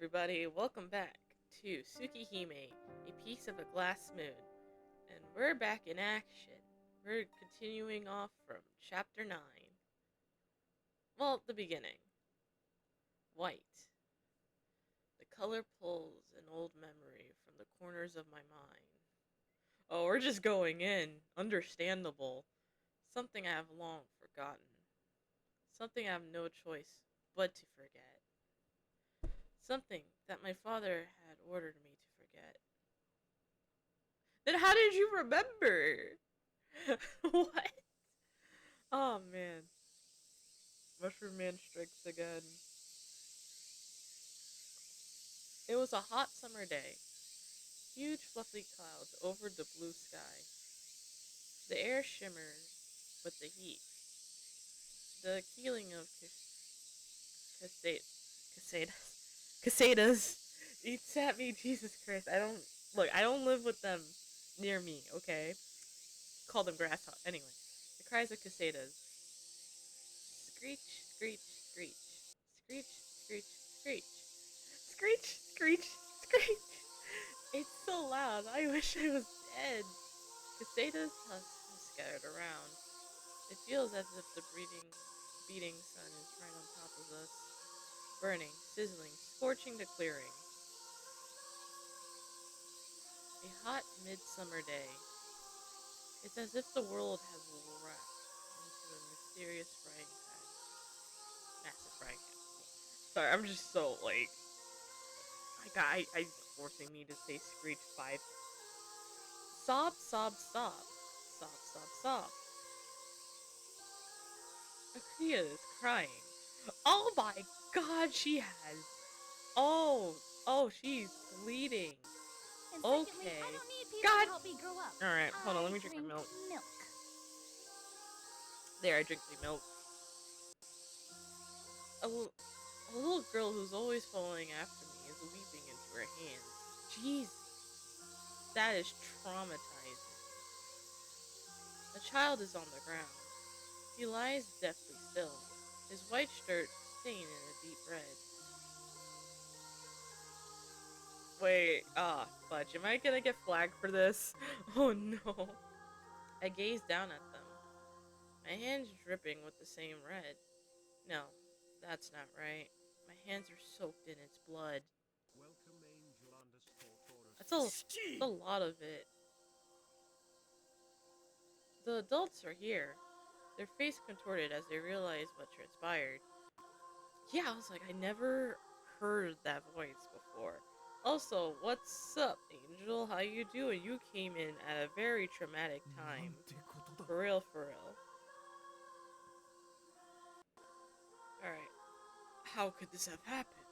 everybody, welcome back to Tsukihime, a piece of a glass moon. And we're back in action. We're continuing off from chapter 9. Well, the beginning. White. The color pulls an old memory from the corners of my mind. Oh, we're just going in. Understandable. Something I have long forgotten. Something I have no choice but to forget. Something that my father had ordered me to forget. Then how did you remember? What? Oh man. Mushroom Man strikes again. It was a hot summer day. Huge fluffy clouds over the blue sky. The air shimmered with the heat. The keeling of casadas eats at me. Jesus Christ. I don't live with them near me, okay? Call them grasshoppers. Anyway, the cries of casadas. Screech, screech, screech. Screech, screech, screech. Screech, screech, screech. It's so loud. I wish I was dead. Casadas husks are scattered around. It feels as if the beating sun is right on top of us. Burning, sizzling, scorching the clearing. A hot midsummer day. It's as if the world has wrapped into a mysterious frying pan. Massive frying pan. Sorry, I'm just so like I forcing me to say screech 5. Sob, sob, sob. Sob, sob, sob. Arcueid is crying. Oh my god, she has. Oh, she's bleeding. And secondly, Okay. I don't need people God. to help me grow up. Alright, hold on, let me drink my milk. There, I drink my milk. A little girl who's always following after me is weeping into her hands. Jeez. That is traumatizing. A child is on the ground. He lies deathly still, his white shirt stained in a deep red. Wait, fudge, am I gonna get flagged for this? Oh no. I gaze down at them, my hands dripping with the same red. No, that's not right. My hands are soaked in its blood. That's a lot of it. The adults are here, their face contorted as they realize what transpired. Yeah, I was like, I never heard that voice before. Also, what's up, Angel? How you doing? You came in at a very traumatic time. For real, for real. Alright. How could this have happened?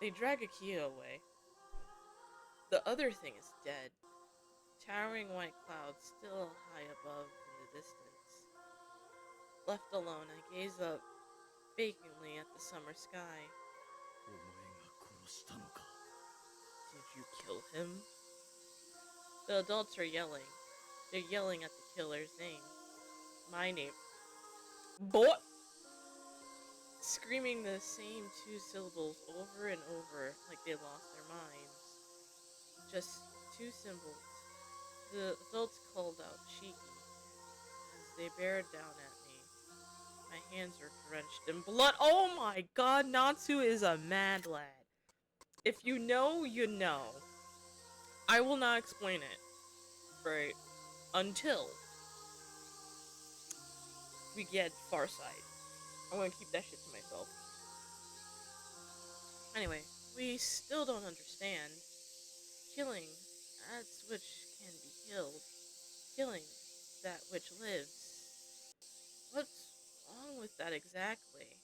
They drag Akia away. The other thing is dead. Towering white clouds still high above in the distance. Left alone, I gaze up vacantly at the summer sky. Did you kill him? The adults are yelling. They're yelling at the killer's name. My name. Boy! Screaming the same two syllables over and over like they lost their minds. Just two symbols. The adults called out cheeky as they bared down at me. My hands are drenched in blood. Oh my god, Natsu is a mad lad. If you know, you know. I will not explain it. Right? Until we get far side. I'm gonna keep that shit to myself. Anyway, we still don't understand. Killing that which can be killed. Killing that which lives. What's wrong with that exactly?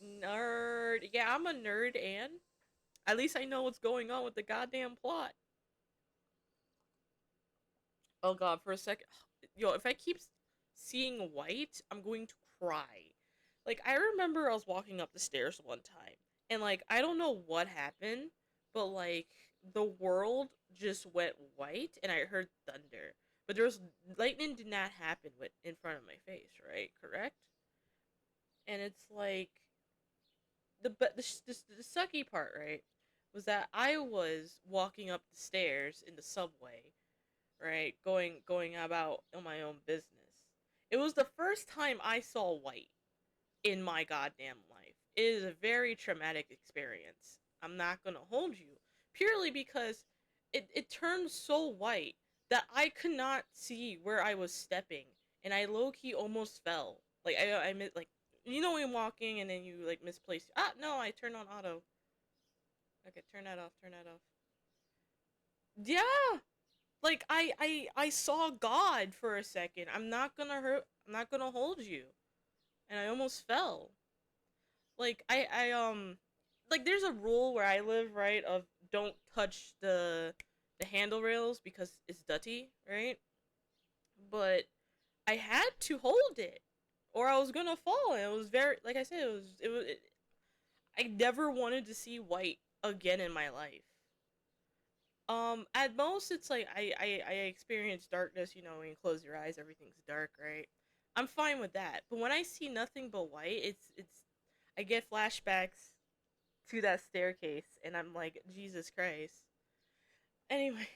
Nerd. Yeah, I'm a nerd, and at least I know what's going on with the goddamn plot. Oh god, for a second. Yo, if I keep seeing white, I'm going to cry. Like, I remember I was walking up the stairs one time, and, like, I don't know what happened, but, like, the world just went white, and I heard thunder. But lightning did not happen in front of my face, right? Correct? And it's like, the sucky part, right, was that I was walking up the stairs in the subway, right, going about on my own business. It was the first time I saw white in my goddamn life. It is a very traumatic experience. I'm not gonna hold you, purely because it turned so white that I could not see where I was stepping, and I low key almost fell. Like like, you know, when walking and then you like misplaced. Ah, no, I turned on auto. Okay, turn that off. Turn that off. Yeah, like I saw God for a second. I'm not gonna hurt. I'm not gonna hold you, and I almost fell. Like like there's a rule where I live, right, of don't touch the handle rails because it's dirty, right? But I had to hold it or I was gonna fall. And it was very, like I said, I never wanted to see white again in my life. At most it's like I experience darkness, you know, when you close your eyes everything's dark, right? I'm fine with that. But when I see nothing but white, it's I get flashbacks to that staircase, and I'm like, Jesus Christ. Anyway,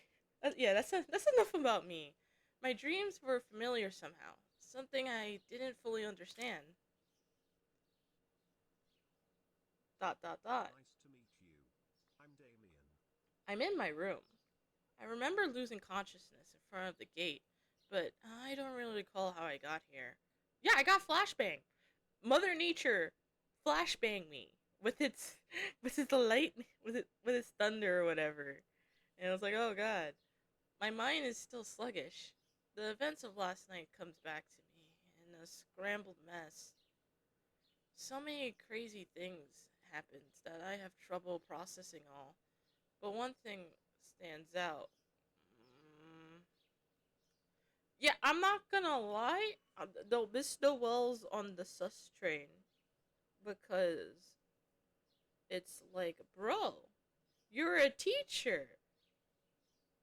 that's enough about me. My dreams were familiar somehow, something I didn't fully understand. Dot dot dot. Nice to meet you. I'm Damien. I'm in my room. I remember losing consciousness in front of the gate, but I don't really recall how I got here. Yeah, I got flashbang. Mother Nature flashbang me with its with its light with its thunder or whatever. And I was like, oh god. My mind is still sluggish. The events of last night comes back to me in a scrambled mess. So many crazy things happened that I have trouble processing all. But one thing stands out. Mm, yeah, I'm not gonna lie. Though Miss Noel's on the sus train because it's like, bro, you're a teacher,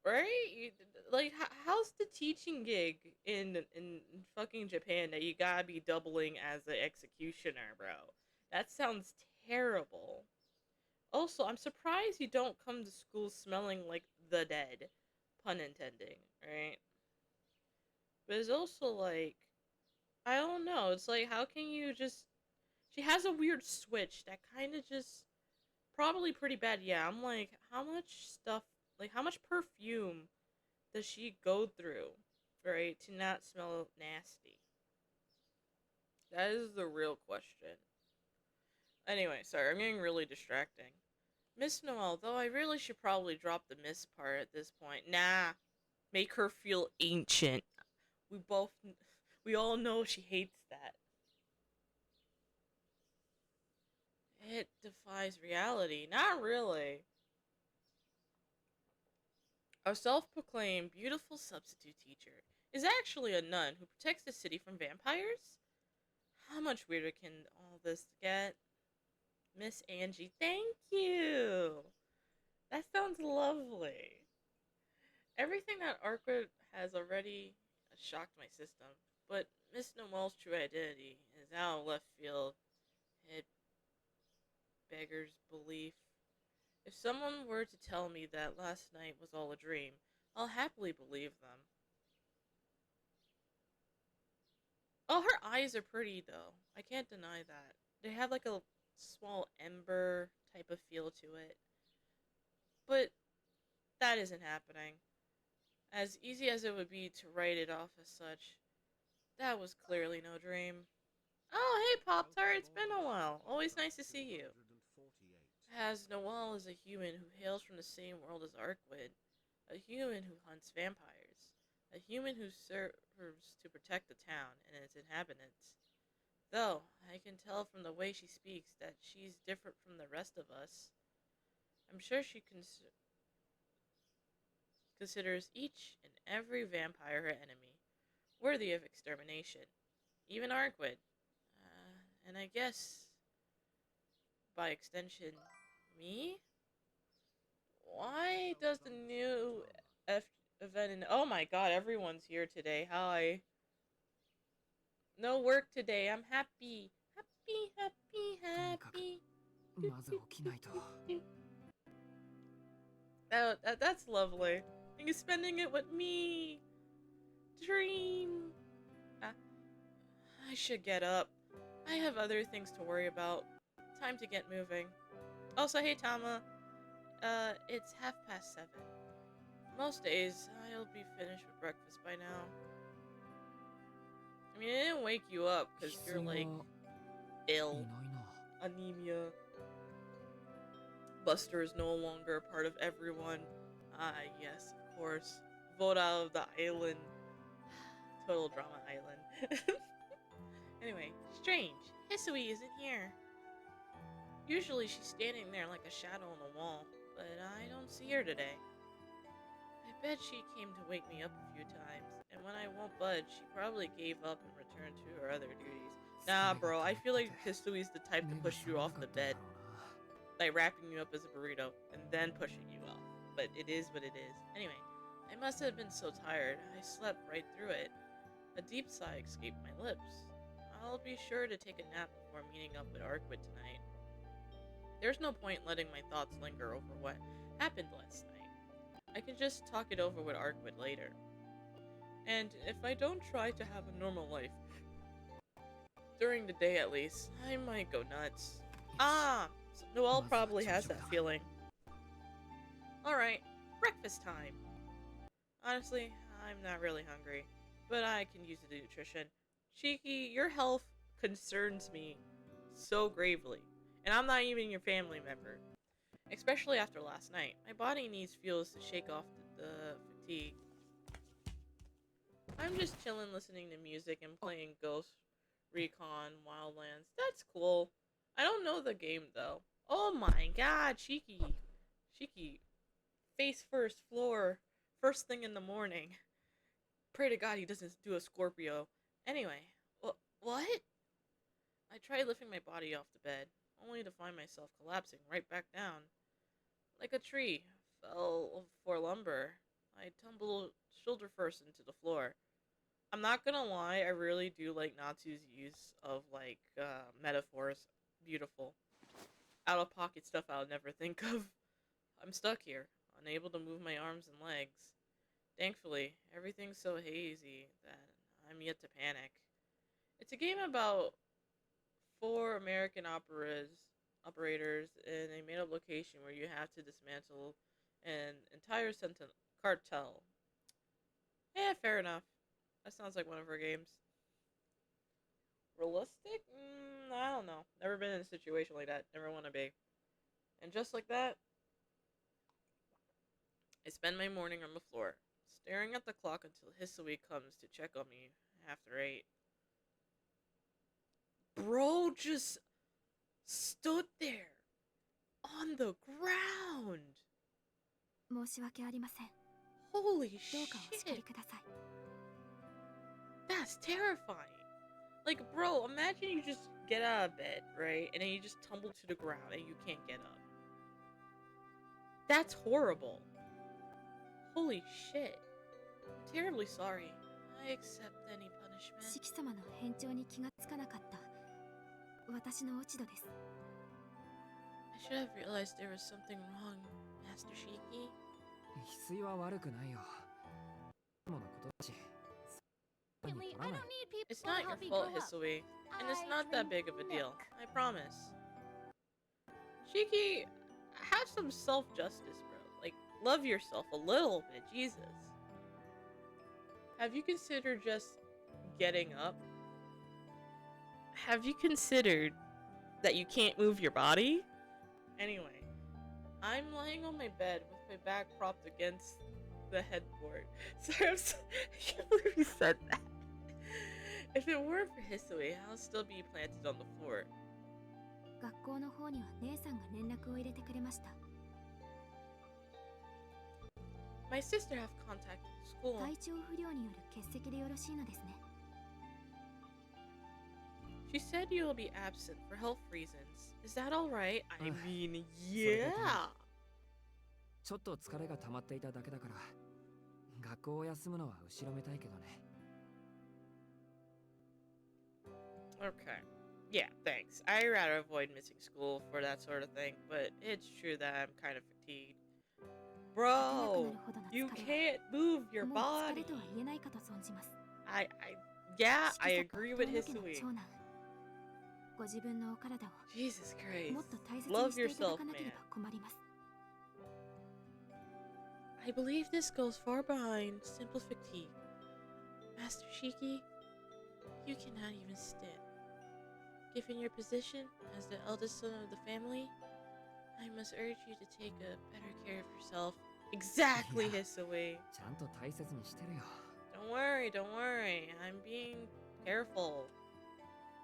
right? Like, how's the teaching gig in fucking Japan that you gotta be doubling as an executioner, bro? That sounds terrible. Also, I'm surprised you don't come to school smelling like the dead, pun intending, right? But it's also like, I don't know. It's like, how can you just? She has a weird switch that kind of just probably pretty bad. Yeah, I'm like, how much stuff, like how much perfume does she go through, right, to not smell nasty? That is the real question. Anyway, sorry, I'm getting really distracting. Miss Noel, though I really should probably drop the miss part at this point. Nah, make her feel ancient. We both, we all know she hates that. It defies reality. Not really. Our self proclaimed beautiful substitute teacher is actually a nun who protects the city from vampires? How much weirder can all this get? Miss Angie, thank you! That sounds lovely. Everything that Arcueid has already shocked my system, but Miss Noel's true identity is out of left field. It beggars belief. If someone were to tell me that last night was all a dream, I'll happily believe them. Oh, her eyes are pretty though. I can't deny that. They have like a small ember type of feel to it. But that isn't happening. As easy as it would be to write it off as such, that was clearly no dream. Oh, hey, Pop Tart, it's been a while. Always nice to see you. 248. As Noel is a human who hails from the same world as Arcueid, a human who hunts vampires, a human who serves to protect the town and its inhabitants. Though, I can tell from the way she speaks that she's different from the rest of us. I'm sure she considers each and every vampire her enemy, worthy of extermination. Even Arcueid. And I guess, by extension, me? Why does the new F event in... Oh my god, everyone's here today. Hi. No work today. I'm happy. Happy, happy, happy. That's lovely. And you're spending it with me. Dream. Uh, I should get up. I have other things to worry about. Time to get moving. Also, hey Tama. It's 7:30. Most days, I'll be finished with breakfast by now. I mean, it didn't wake you up because you're like ill. Anemia. Buster is no longer a part of everyone. Ah, yes, of course. Vote out of the island. Total drama island. Anyway, strange. Hisui isn't here. Usually she's standing there like a shadow on the wall, but I don't see her today. I bet she came to wake me up a few times, and when I won't budge, she probably gave up and returned to her other duties. Nah, bro, I feel like Hisui's the type to push you off the bed. Like wrapping you up as a burrito, and then pushing you off. But it is what it is. Anyway, I must have been so tired, I slept right through it. A deep sigh escaped my lips. I'll be sure to take a nap before meeting up with Arcueid tonight. There's no point letting my thoughts linger over what happened last night. I can just talk it over with Arcueid later. And if I don't try to have a normal life, during the day at least, I might go nuts. Ah! So Noelle probably has that feeling. Alright, breakfast time. Honestly, I'm not really hungry, but I can use the nutrition. Shiki, your health concerns me so gravely, and I'm not even your family member. Especially after last night. My body needs fuels to shake off the fatigue. I'm just chilling listening to music and playing Ghost Recon Wildlands. That's cool. I don't know the game though. Oh my god, Shiki. Shiki. Face first, floor. First thing in the morning. Pray to god he doesn't do a Scorpio. Anyway, what? I tried lifting my body off the bed, only to find myself collapsing right back down. Like a tree. Fell for lumber. I tumbled shoulder first into the floor. I'm not gonna lie, I really do like Natsu's use of, like, metaphors. Beautiful. Out-of-pocket stuff I'll never think of. I'm stuck here, unable to move my arms and legs. Thankfully, everything's so hazy that I'm yet to panic. It's a game about 4 American operators in a made-up location where you have to dismantle an entire cartel. Yeah, fair enough. That sounds like one of her games. Realistic? I don't know. Never been in a situation like that. Never want to be. And just like that, I spend my morning on the floor, staring at the clock until Hisui comes to check on me after 8. Bro just stood there on the ground. 申し訳ありません。 Holy どうかお叱り shit. ください。 That's terrifying. Like, bro, imagine you just get out of bed, right? And then you just tumble to the ground and you can't get up. That's horrible. Holy shit. I'm terribly sorry. I accept any punishment. シキ様の変調に気がつかなかった。私の落ち度です。 I should have realized there was something wrong, Master Shiki. 翡翠は悪くないよ。ものことだし。 Really, I don't need people It's not to your help me fault, grow up. Hisui. And it's I not that drink big of a deal. milk. I promise. Shiki, have some self-justice, bro. Like, love yourself a little bit, Jesus. Have you considered just getting up? Have you considered that you can't move your body? Anyway, I'm lying on my bed with my back propped against the headboard. Sorry, I can't believe you said that. If it weren't for Hisui, I'll still be planted on the floor. 学校の方には姉さんが連絡を入れてくれました。 My sister have contacted the school. 体調不良による欠席でよろしいのですね。 She said you'll be absent for health reasons. Is that alright? I mean, それだけ yeah. ちょっと疲れが溜まっていただけだから、学校を休むのは後ろめたいけどね。 Okay. Yeah, thanks. I rather avoid missing school for that sort of thing, but it's true that I'm kind of fatigued. 立てなくな Bro, るほどの you 疲れ can't move your はもう疲れ body. とは言えないかと存じます。 Yeah, 色 I 坂 agree 東 with 野家の Hisui. 長男、ご自分のお体を Jesus もっ Christ. と大切に Love していただ yourself, かなけれ man. ば困ります。 I believe this goes far behind simple fatigue. Master Shiki, you cannot even stand. Given your position as the eldest son of the family, I must urge you to take a better care of yourself. Exactly, Yeah. Hisui. ちゃんと大切にしてるよ。 Don't worry, don't worry. I'm being careful.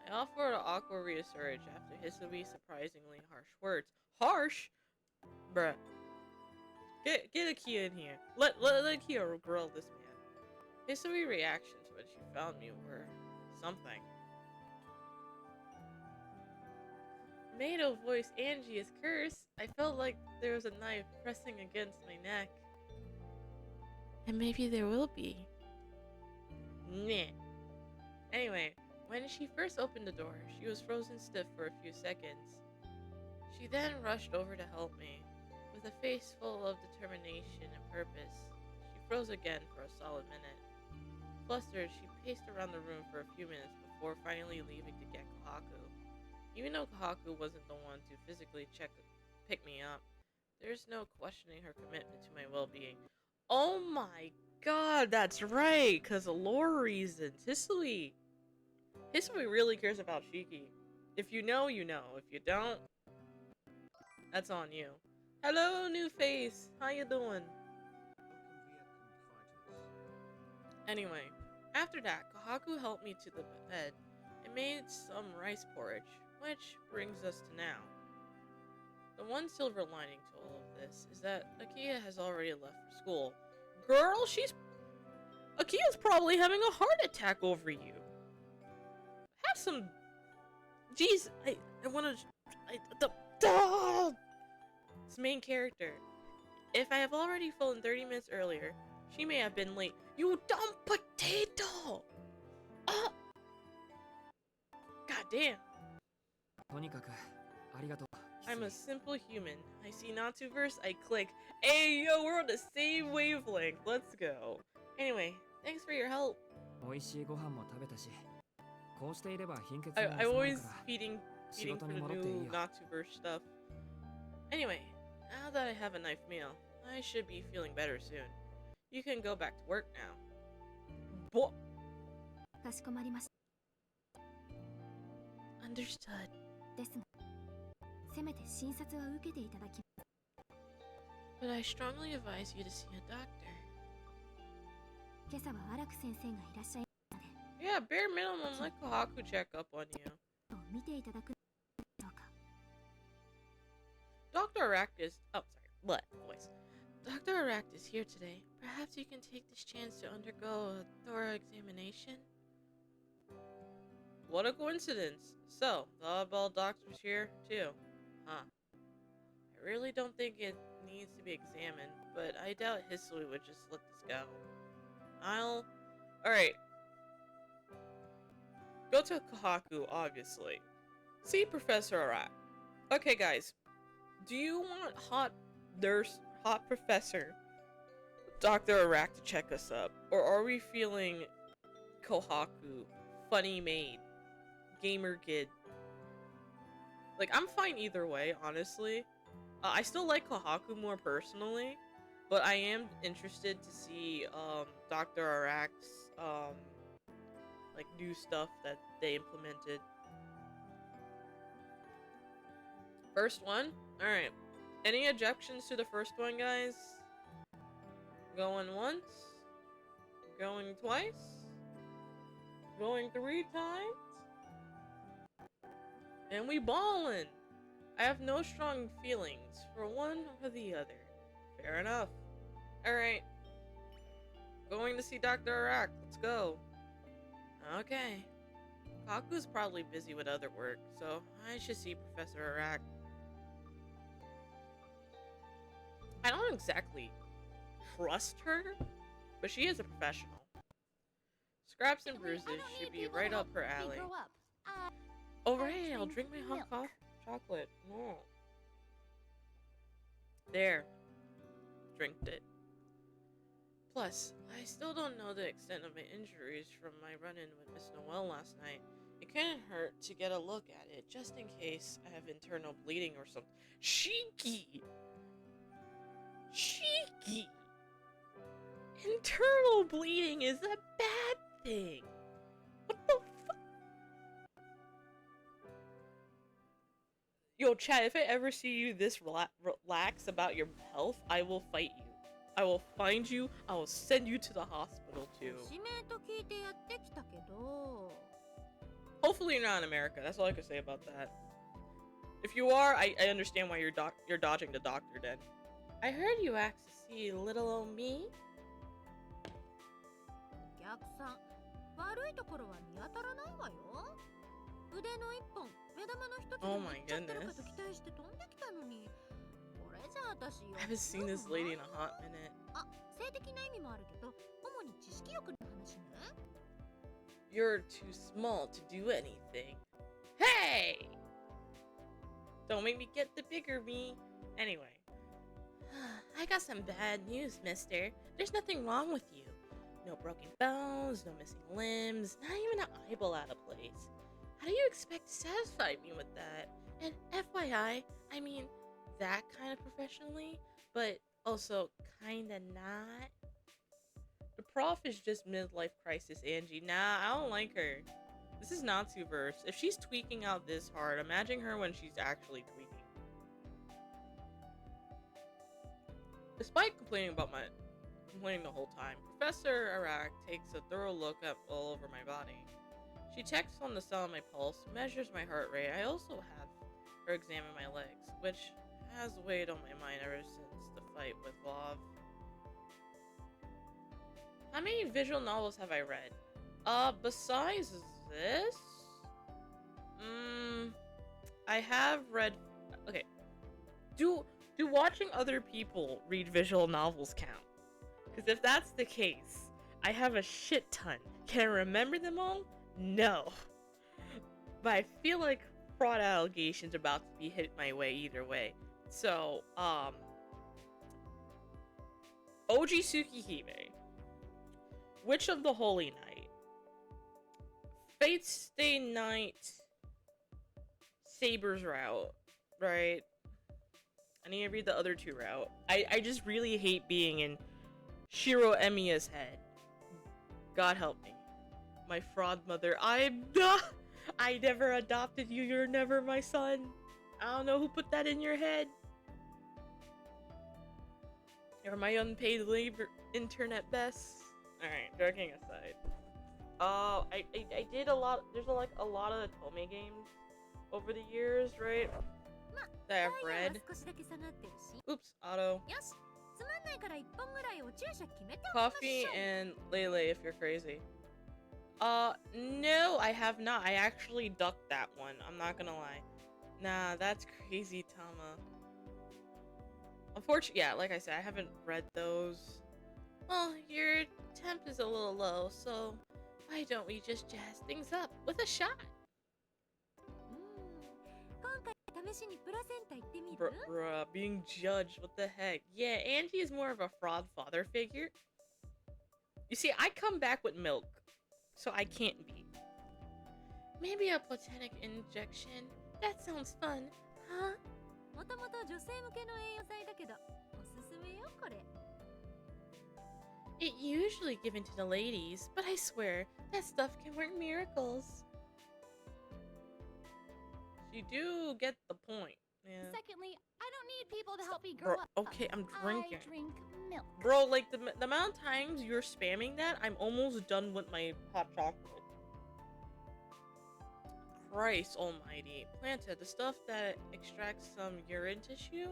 I offered Aqua reassurance after Hisui's surprisingly harsh words. Harsh? Bruh. Get Akia in here. Let Akia grill this man. Hisui's reactions when she found me were something. Mato voiced Angie as curse. I felt like there was a knife pressing against my neck. And maybe there will be. Nah. Anyway, when she first opened the door, she was frozen stiff for a few seconds. She then rushed over to help me. With a face full of determination and purpose, she froze again for a solid minute. Flustered, she paced around the room for a few minutes before finally leaving to get Kohaku. Even though Kohaku wasn't the one to physically pick me up, there's no questioning her commitment to my well-being. Oh my god, that's right, because of lore reasons. Hisui really cares about Shiki. If you know, you know. If you don't, that's on you. Hello, new face. How you doing? Anyway, after that, Kohaku helped me to the bed and made some rice porridge, which brings us to now. The one silver lining to all of this is that Akia has already left for school. Girl, Akia's probably having a heart attack over you. Have some... Jeez, I wanna... This main character. If I have already fallen 30 minutes earlier, she may have been late. You dumb potato! God damn. とにかくありがとう。 I'm a simple human. I see Natsuverse, I click. Hey, yo, we're on the same wavelength. Let's go. Anyway, thanks for your help. 美味しいご飯も食べたし、こうしていれば貧血も I'm 収まる always から feeding 仕 for 事 the に戻っていい new よ。 Natsuverse stuff. Anyway, now that I have a nice meal, I should be feeling better soon. You can go back to work now. Bo- かしこまりまし Understood. た。ですが、せめて診察は受けていただき、 But I strongly advise you to see a doctor. 今朝は荒木先生がいらっしゃいましたので、 Yeah, bare minimum, let Kohaku check up on you. 見ていただくでしょうか。 Dr. Aractus. Oh, sorry. What? Voice. Dr. Aractus here today. Perhaps you can take this chance to undergo a thorough examination? What a coincidence. So, the oddball doctor's here, too. Huh. I really don't think it needs to be examined, but I doubt Hisui would just let this go. Alright. Go to Kohaku, obviously. See Professor Arak. Okay, guys. Do you want hot professor Dr. Arak to check us up? Or are we feeling Kohaku, funny maid, gamer kid? Like, I'm fine either way, honestly. I still like Kohaku more personally, but I am interested to see Dr. Arak's like new stuff that they implemented. First one? Alright. Any objections to the first one, guys? Going once? Going twice? Going 3 times? And we ballin'! I have no strong feelings for one or the other. Fair enough. Alright. Going to see Dr. Arak. Let's go. Okay. Kaku's probably busy with other work, so I should see Professor Arak. I don't exactly trust her, but she is a professional. Scraps and bruises should be right up her alley. Oh, right, I'll drink my hot chocolate. No. There. Drinked it. Plus, I still don't know the extent of my injuries from my run-in with Miss Noel last night. It couldn't hurt to get a look at it, just in case I have internal bleeding or something. Cheeky! Cheeky! Internal bleeding is a bad thing! What the fuck? Yo, Chad, if I ever see you this relax about your health, I will fight you. I will find you, I will send you to the hospital too. 指名と聞いてやってきたけど Hopefully you're not in America. That's all I can say about that. If you are, I understand why you're dodging the doctor then. I heard you asked to see little old me. お客さん悪いところは見当たらないわよ腕の一本目玉の一つで Oh も my いっちゃったのか goodness. と期待して飛んできたのにこれじゃ私 I haven't seen this lady in a hot minute. あ性的な意味もあるけど主に知識欲の話ね You're too small to do anything. Hey! Don't make me get the bigger me. Anyway. I got some bad news, mister. There's nothing wrong with you. No broken bones, no missing limbs, not even an eyeball out of place. How do you expect to satisfy me with that? And FYI, I mean that kind of professionally, but also kinda not. The prof is just midlife crisis Angie. Nah, I don't like her. This is Natsuverse. If she's tweaking out this hard, imagine her when she's actually tweaking. Despite complaining the whole time, Professor Arak takes a thorough look at all over my body. She checks on the sound of my pulse, measures my heart rate. I also have her examine my legs, which has weighed on my mind ever since the fight with Love. How many visual novels have I read? Besides this? I have read... Okay. Do watching other people read visual novels count? Because if that's the case, I have a shit ton. Can I remember them all? No. But I feel like fraud allegations are about to be hit my way either way. So, OG Tsukihime, Witch of the Holy Night, Fate's Stay Night, Saber's Route, right? I need to read the other two route. I just really hate being in Shiro Emiya's head. God help me. My fraud mother. I never adopted you. You're never my son. I don't know who put that in your head. You're my unpaid labor intern at best. Alright, joking aside. I did a lot. There's like a lot of Otome games over the years, right? That I've read. Oops, auto. よしつまんないから一本ぐらいお注射決めておきましょう Coffee and Lele if you're crazy. No, I have not. I actually ducked that one. I'm not gonna lie. Nah, that's crazy, Tama. Unfortunately, yeah, like I said, I haven't read those. Well, your temp is a little low, so why don't we just jazz things up with a shot? 今回試しにプラセンタ行ってみる Bruh, being judged, what the heck? Yeah, Angie is more of a fraud father figure. You see, I come back with milk, so I can't be. Maybe a botanic injection? That sounds fun, huh? もともと女性向けの栄養剤だけどおすすめよこれ It usually given to the ladies, but I swear, that stuff can work miracles. You do get the point. Yeah. Secondly, I don't need people to help me Bro, grow up. okay, I'm drinking. I drink milk. Bro, like, the amount of times you're spamming that, I'm almost done with my hot chocolate. Christ almighty. Planta, the stuff that extracts some urine tissue?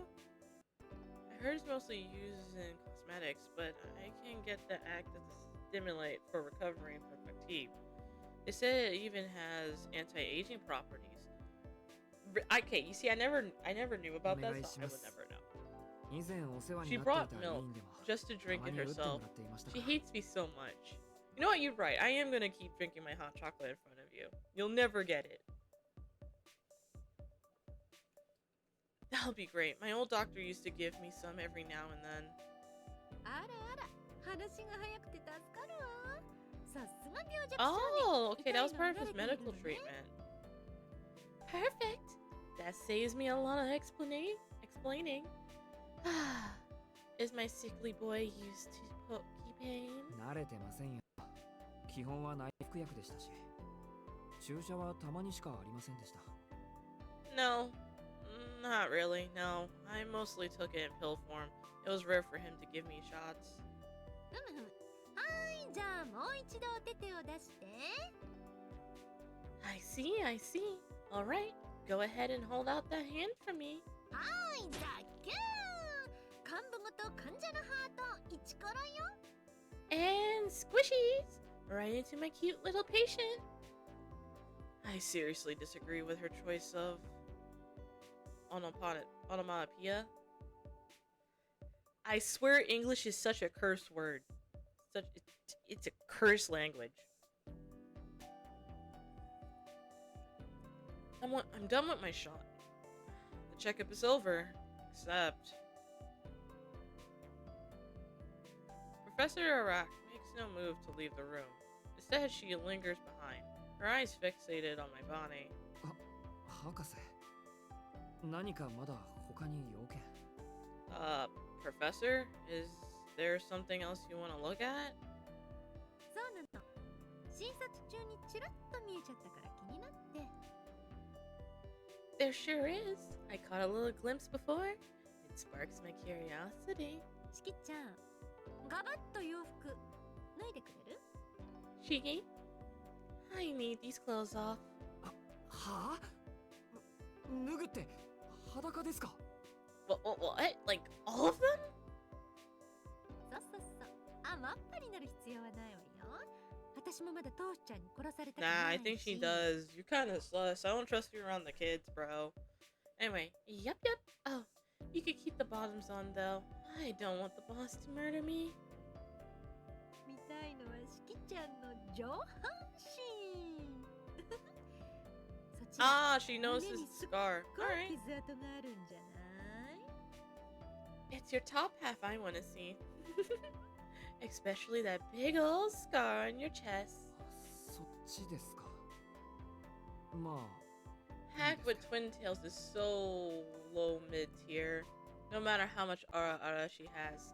I heard it's mostly used in cosmetics, but I can get the active stimulate for recovery from fatigue. They said it even has anti-aging properties. Okay, you see, I never knew about that, so I would never know. 以前お世話 She になってい brought た milk 委員でも just to た drink ま it に打っても herself. らっていましたか She ら hates me so much. You know what? You're right. I am gonna keep drinking my hot chocolate in front of you. You'll never get it. That'll be great. My old doctor used to give me some every now and then. あらあら、話が早くて助かるわ。さすが病弱少年。 Oh, okay, that was 痛いの part of 慣 his れている medical のね。 treatment. Perfect. That saves me a lot of explaining. Is my sickly boy used to Pokey pain? 慣れてませんよ。基本は内服薬でしたし、注射はたまにしかありませんでした。 No, not really. No, I mostly took it in pill form. It was rare for him to give me shots. ふむふむ。はーい、じゃあもう一度お手手を出して。 I see, I see. All right, go ahead and hold out that hand for me. はーい、ザキューン。幹部ごと患者のハート、イチコロよ。 And squishies! Right into my cute little patient. I seriously disagree with her choice of onomatopoeia. I swear English is such a curse word. It's a curse language. I'm done with my shot. The checkup is over. Except Professor Arak makes no move to leave the room. Instead, she lingers behind, her eyes fixated on my body. 博士、何かまだ他に要件？ Professor, is there something else you want to look at? そうなの。診察中にチラッと見えちゃったから気になって。 There sure is. I caught a little glimpse before. It sparks my curiosity. しきちゃん、ガバッと洋服脱いでくれる？ Shigi, I need these clothes off. はあ？脱ぐって裸ですか？ What? Like all of them? そうそうそう。あ、まっぱりなる必要はないわよ。私もまだトーシちゃんに殺されたく Nah, な I い think し。 she does. You're kind of sus. I don't trust you around the kids, bro. Anyway, yep. Oh, you could keep the bottoms on though. I don't want the boss to murder me. 見たいのはしきちゃんの上半身。そちら、 Ah, she knows his scar. こう Alright. 傷跡があるんじゃない？ It's your top half I want to see. Especially that big old scar on your chest. そっちですか。まあ。 Hack with twin tails is so low mid tier. No matter how much ara she has.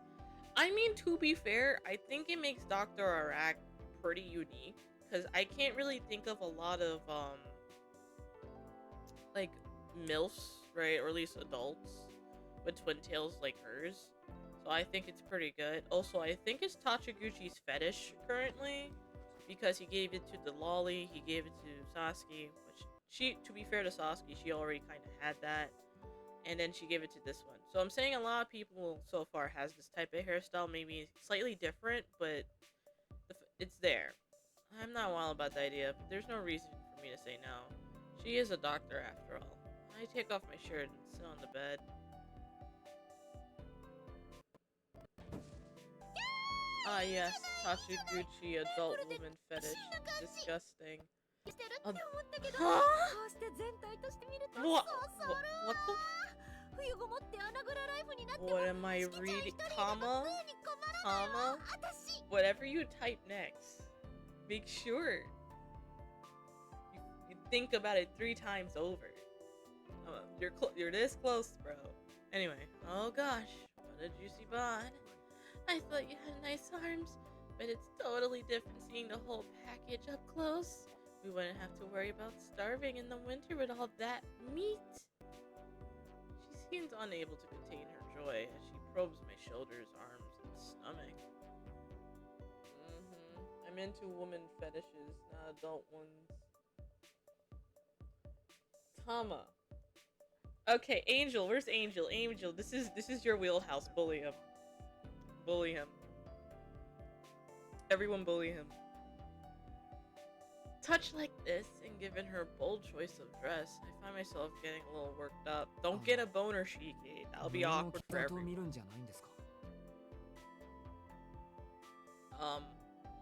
I mean, to be fair, I think it makes Dr. Arak pretty unique. Because I can't really think of a lot of, like, MILFs, right? Or at least adults with twin tails like hers. So I think it's pretty good. Also, I think it's Tachiguchi's fetish currently. Because he gave it to the lolly, he gave it to Sasuke. Which, she, to be fair to Sasuke, she already kind of had that. And then she gave it to this one. So I'm saying a lot of people so far has this type of hairstyle. Maybe slightly different, but it's there. I'm not wild about the idea, but there's no reason for me to say no. She is a doctor after all. I take off my shirt and sit on the bed. Ah yes, Tachiguchi adult woman fetish. Disgusting. してるって思ったけど、 Huh? こうして全体として見ると What? そうそう What the? 冬ごもって穴蔵ライフになっても What am I しきちゃん reading? 一人で Comma? 食うに困らないわ Comma? 私 Whatever you type next, make sure you think about it 3 times over. You're this close, bro. Anyway, oh gosh, what a juicy bod. I thought you had nice arms, but it's totally different seeing the whole package up close. We wouldn't have to worry about starving in the winter with all that meat. She seems unable to contain her joy as she probes my shoulders, arms, and stomach. I'm into woman fetishes, not adult ones. Tama. Okay, Angel, where's Angel? Angel, this is your wheelhouse. Bully him. Bully him. Everyone bully him. Touch like this, and given her bold choice of dress, I find myself getting a little worked up. Don't get a boner, Shiki. That'll be awkward for everyone.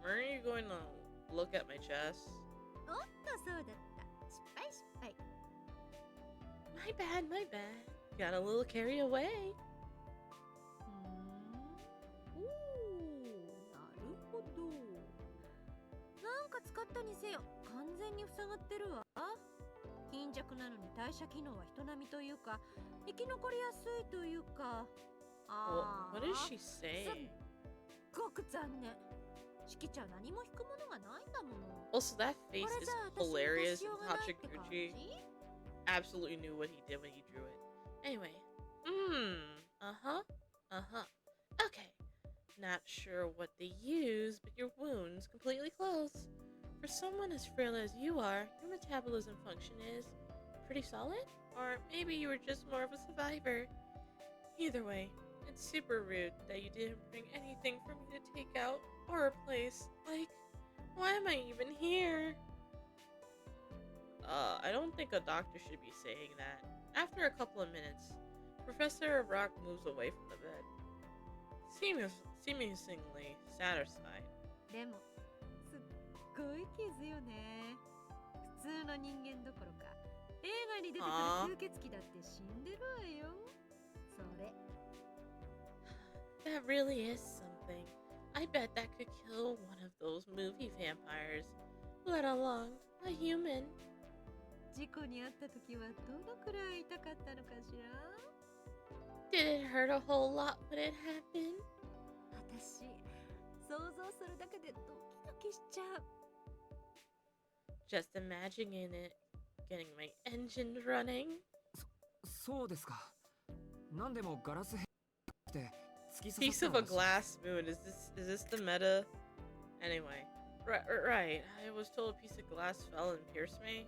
Where are you going to look at my chest? おっとそうだった失敗失敗 My bad, my bad. got a little carried away. おー、なるほど。なんか使ったにせよ完全に塞がってるわ。貧弱なのに代謝機能は人並みというか、生き残りやすいというか。What is she saying? すっごく残念。しきちゃん何も引くものがないんだもの。 Also, that こ face れ is じゃあ私の hilarious, 出しよ and うがないって感 Hachiguchi じ？ absolutely knew what he did when he drew it. Anyway, okay. Not sure what they use, but your wound's completely closed. For someone as frail as you are, your metabolism function is pretty solid? Or maybe you were just more of a survivor. Either way, it's super rude that you didn't bring anything for me to take out or replace. Like, why am I even here? I don't think a doctor should be saying that. After a couple of minutes, Professor Rock moves away from the bed, seemingly satisfied. でもすっごい傷よね。普通の人間どころか映画に出てくる吸血鬼だって死んでるわよ。それ That really is something. I bet that could kill one of those movie vampires, let alone a human. 事故に遭った時はどのくらい痛かったのかしら。 Did it hurt a whole lot when it happened? 私想像するだけでドキドキしちゃう。 Just imagining it, getting my engine running. そうですか。何でもガラスって突き刺 Piece さっ of た a ら glass moon. Is this the meta? Anyway, right. I was told a piece of glass fell and pierced me.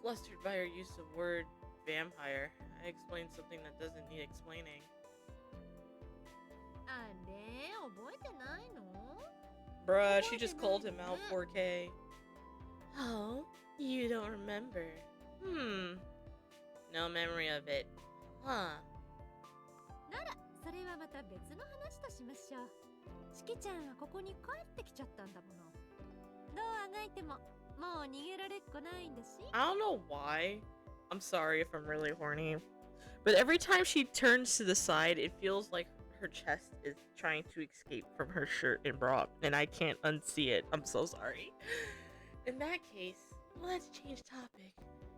Flustered by her use of word vampire, I explained something that doesn't need explaining. あれ覚えてないの？ Bruh, she just called him out 4K. Oh, you don't remember? No memory of it. Huh. ならそれはまた別の話としましょう。しきちゃんはここに帰ってきちゃったんだもの。どうあがいてももう逃げられっこないんだし。 I don't know why. I'm sorry if I'm really horny. But every time she turns to the side, it feels like her chest is trying to escape from her shirt and bra, and I can't unsee it. I'm so sorry. In that case, let's change topic.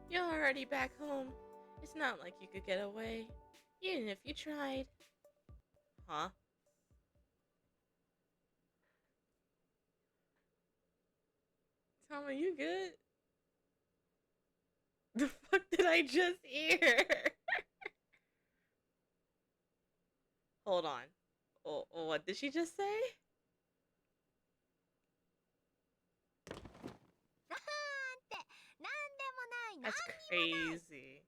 You're already back home. It's not like you could get away, even if you tried. Huh? Tama, you good? The fuck did I just hear? Hold on. Oh, what did she just say? なんてなんでもない That's crazy.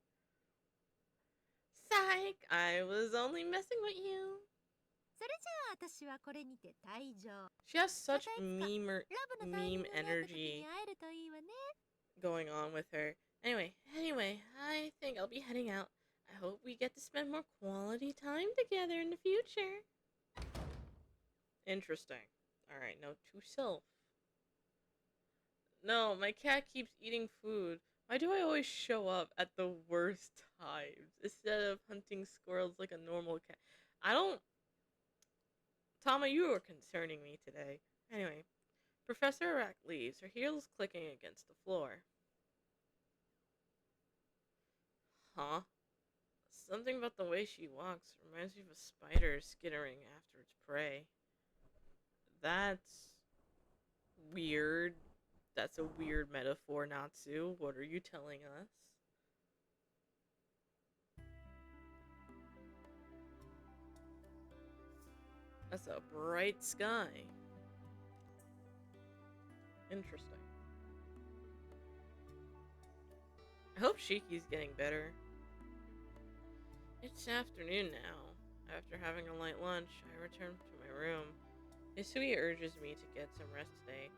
Psych! I was only messing with you. それじゃあ私はこれにて退場。 She has such またいつか meme ラブのタイミン meme グがあった時 energy に会えるといいわね。 going on with her. Anyway, I think I'll be heading out. I hope we get to spend more quality time together in the future. Interesting. Alright, note to self. No, my cat keeps eating food. Why do I always show up at the worst times instead of hunting squirrels like a normal cat? I don't... Tama, you are concerning me today. Anyway, Professor Arak leaves, her heels clicking against the floor. Huh? Something about the way she walks reminds me of a spider skittering after its prey. That's weird. That's a weird metaphor, Natsu. What are you telling us? That's a bright sky. Interesting. I hope Shiki's getting better. It's afternoon now. After having a light lunch, I return to my room. Isui urges me to get some rest today.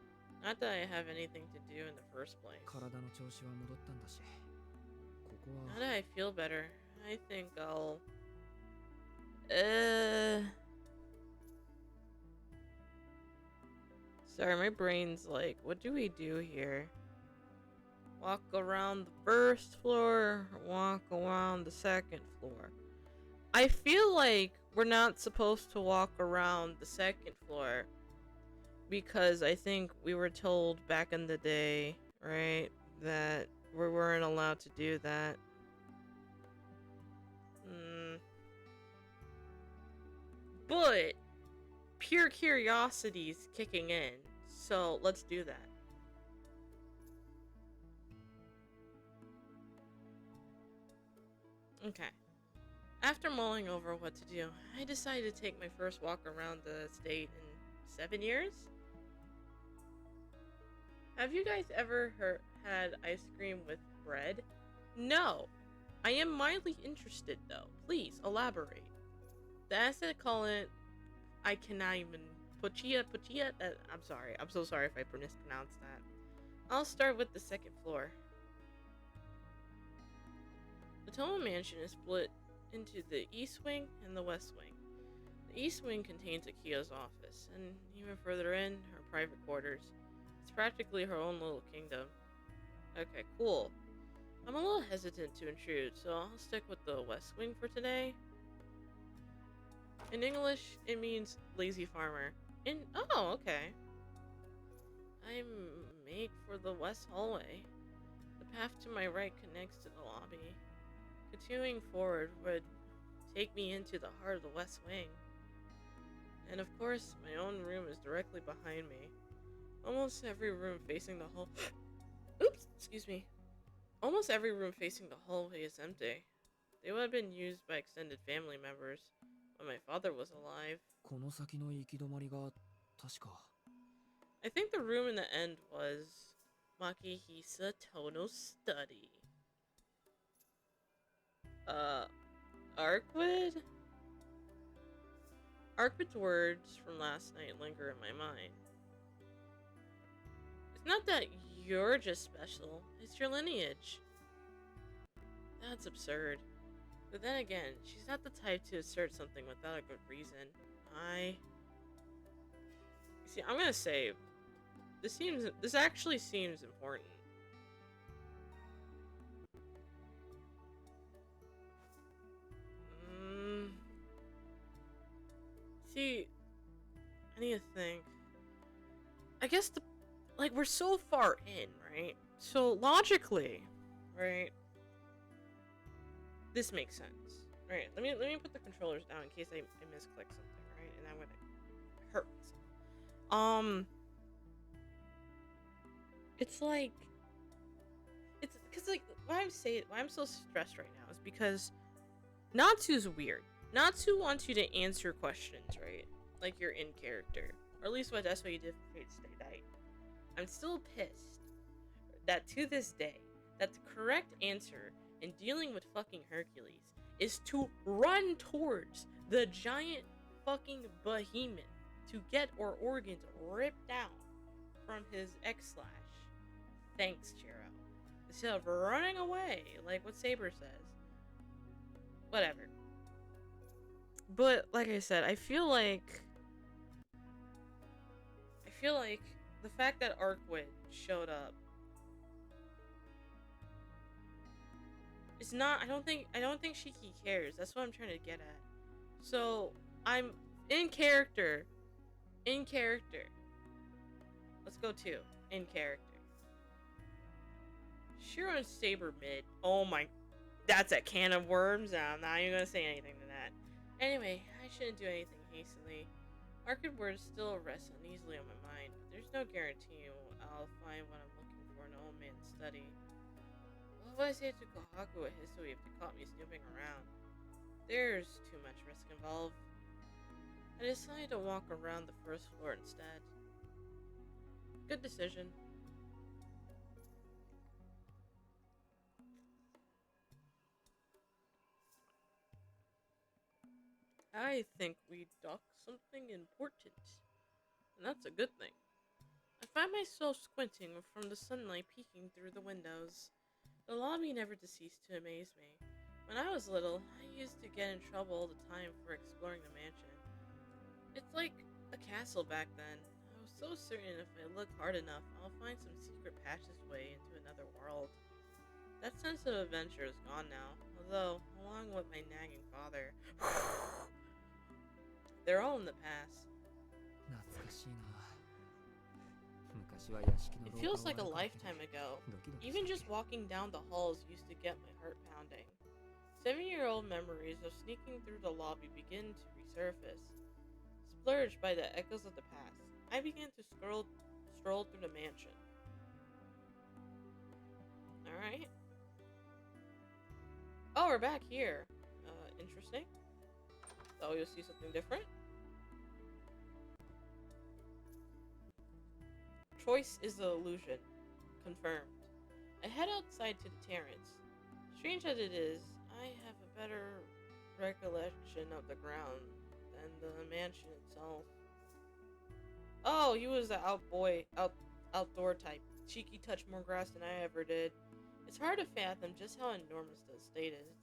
Not that I have anything to do in the first place. 体の調子は戻ったんだし、ここ Now は that I feel better, I think I'll... Sorry, my brain's like, what do we do here? Walk around the first floor, or walk around the second floor. I feel like we're not supposed to walk around the second floor because I think we were told back in the day, right, that we weren't allowed to do that. But pure curiosity's kicking in, so let's do that. Okay. After mulling over what to do, I decided to take my first walk around the estate in 7 years. Have you guys ever had ice cream with bread? No. I am mildly interested though. Please elaborate. The asset call it. I cannot even. Pochia. I'm sorry. I'm so sorry if I mispronounced that. I'll start with the second floor. The Tomo Mansion is split into the East Wing and the West Wing. The East Wing contains Akiyo's office, and even further in, her private quarters. It's practically her own little kingdom. Okay, cool. I'm a little hesitant to intrude, so I'll stick with the West Wing for today. In English, it means lazy farmer. Oh, okay. I make for the west hallway. The path to my right connects to the lobby. Continuing forward would take me into the heart of the West Wing. And of course, my own room is directly behind me. Almost every room facing the hall... Oops, excuse me. Almost every room facing the hallway is empty. They would have been used by extended family members when my father was alive. この先の行き止まりが確か I think the room in the end was Makihisa Tono's study. Arcueid? Arcueid's words from last night linger in my mind. It's not that you're just special, it's your lineage. That's absurd. But then again, she's not the type to assert something without a good reason. See, I'm gonna say, this actually seems important. See, I need to think. I guess we're so far in, right? So logically, right? This makes sense. Right, let me put the controllers down in case I misclick something, right? And I'm gonna hurt myself. It's like, it's because like why I'm so stressed right now is because Natsu's weird. Natsu wants you to answer questions, right? Like you're in character, or at least that's what you did for Fate Stay Night. I'm still pissed that to this day, that the correct answer in dealing with fucking Hercules is to run towards the giant fucking behemoth to get our organs ripped out from his X/. Thanks, Chiro. Instead of running away, like what Saber says. Whatever. But, like I said, I feel like the fact that Arcueid showed up is not, I don't think Shiki cares. That's what I'm trying to get at. So, I'm in character. Let's go to in character. Shiro and Saber mid. Oh my, that's a can of worms. I'm not even gonna say anything to that. Anyway, I shouldn't do anything hastily. Arcueid words still rest uneasily on my mind, but there's no guarantee I'll find what I'm looking for in an old man's study. What if I say to Kohaku a history if they caught me snooping around? There's too much risk involved. I decided to walk around the first floor instead. Good decision. I think we ducked something important, and that's a good thing. I find myself squinting from the sunlight peeking through the windows. The lobby never ceased to amaze me. When I was little, I used to get in trouble all the time for exploring the mansion. It's like a castle back then. I was so certain if I look hard enough, I'll find some secret passageway into another world. That sense of adventure is gone now, although, along with my nagging father, they're all in the past. 懐かしいな。昔は屋敷の It 廊 feels 下を like a 歩くだけで lifetime ago. ドキドキ Even した just walking down the halls used to get my heart pounding. 7-year-old memories of sneaking through the lobby begin to resurface. Splurged by the echoes of the past, I began to stroll through the mansion. Alright. Oh, we're back here. Interesting. So you'll see something different. Choice is the illusion. Confirmed. I head outside to the terrace. Strange as it is, I have a better recollection of the ground than the mansion itself. Oh, he was the outdoor type. Cheeky touched more grass than I ever did. It's hard to fathom just how enormous the estate is.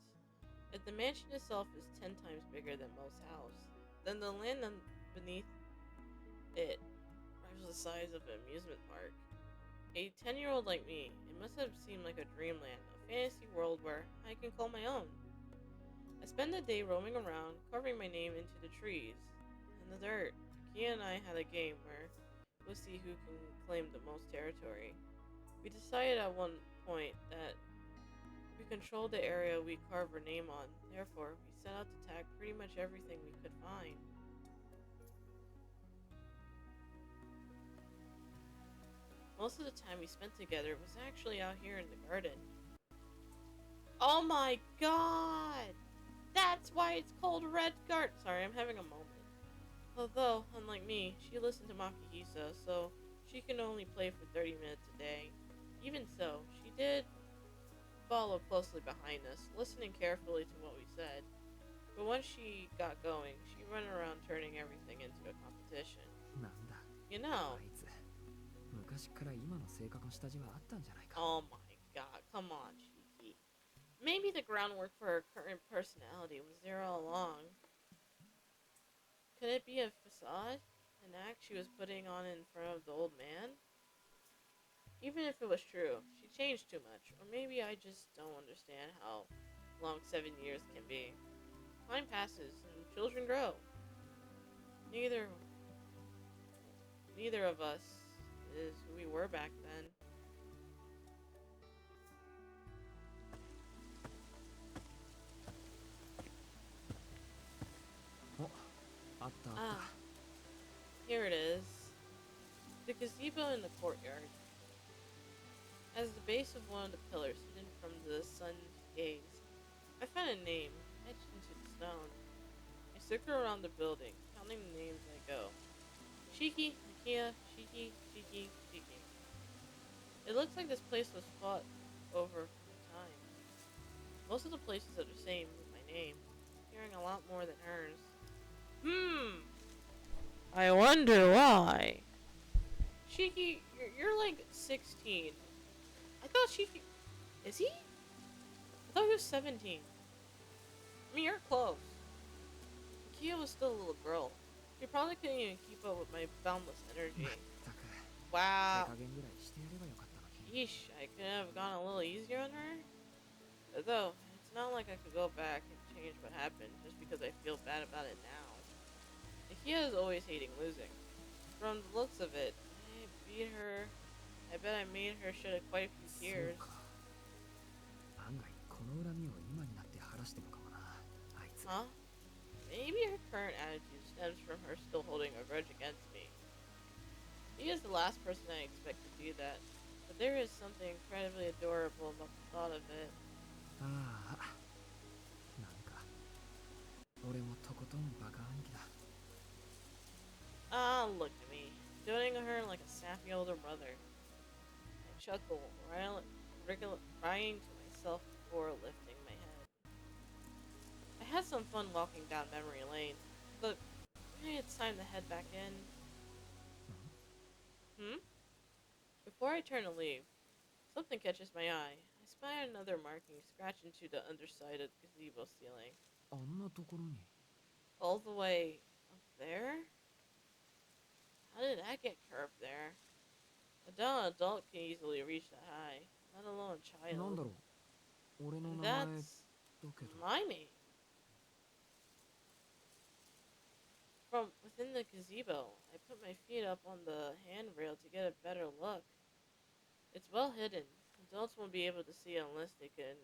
If the mansion itself is 10 times bigger than most houses, then the land beneath it rivals the size of an amusement park. A 10-year-old like me, it must have seemed like a dreamland, a fantasy world where I can call my own. I spend the day roaming around, carving my name into the trees and the dirt. Kia and I had a game where we'll see who can claim the most territory. We decided at one point that we controlled the area we carve our name on. Therefore, we set out to tag pretty much everything we could find. Most of the time we spent together was actually out here in the garden. Oh my god! That's why it's called Red Garden. Sorry, I'm having a moment. Although, unlike me, she listened to Makihisa, so she can only play for 30 minutes a day. Even so, she did follow closely behind us, listening carefully to what we said. But once she got going, she ran around turning everything into a competition. なんだ You あ know, いつ昔から今の性格の下地はあったんじゃないか oh my god, come on, Shiki. Maybe the groundwork for her current personality was there all along. Could it be a facade? An act she was putting on in front of the old man? Even if it was true, she changed too much. Or maybe I just don't understand how long 7 years can be. Time passes and children grow. Neither of us is who we were back then. Oh, あったあった Ah, here it is. The gazebo in the courtyard. As the base of one of the pillars hidden from the sun's gaze, I found a name etched into the stone. I circle around the building, counting the names as I go. Shiki, Nakia, Shiki, Shiki, Shiki. It looks like this place was fought over 5 times. Most of the places are the same with my name, hearing a lot more than hers. I wonder why. Shiki, you're like 16. I thought Shiki... Is he? I thought he was 17. I mean, you're close. Kia was still a little girl. She probably couldn't even keep up with my boundless energy. ったく Wow. 手加減ぐらいしてやればよかったのに Yeesh, I could have gone a little easier on her. Though, it's not like I could go back and change what happened just because I feel bad about it now. Nakia is always hating losing. From the looks of it, I beat her. I bet I made her shed quite a few そう tears. か案外この恨みを今になって晴らしてるのかもなあいつ Huh? Maybe her current attitude stems from her still holding a grudge against me. She is the last person I expect to do that, but there is something incredibly adorable about the thought of it. ああなんか俺もとことんバカ兄貴だ Ah, look at me, doting on her like a sappy older brother. I chuckle, crying to myself before lifting my head. I had some fun walking down memory lane, but maybe it's time to head back in. Before I turn to leave, something catches my eye. I spy another marking scratched into the underside of the gazebo ceiling. あんなところに All the way up there? How did that get curved there? A dumb adult can easily reach that high, let alone a なん child. だろう俺の And 名前だ that's けど my name. From within the gazebo, I put my feet up on the handrail to get a better look. It's well hidden. Adults won't be able to see unless they can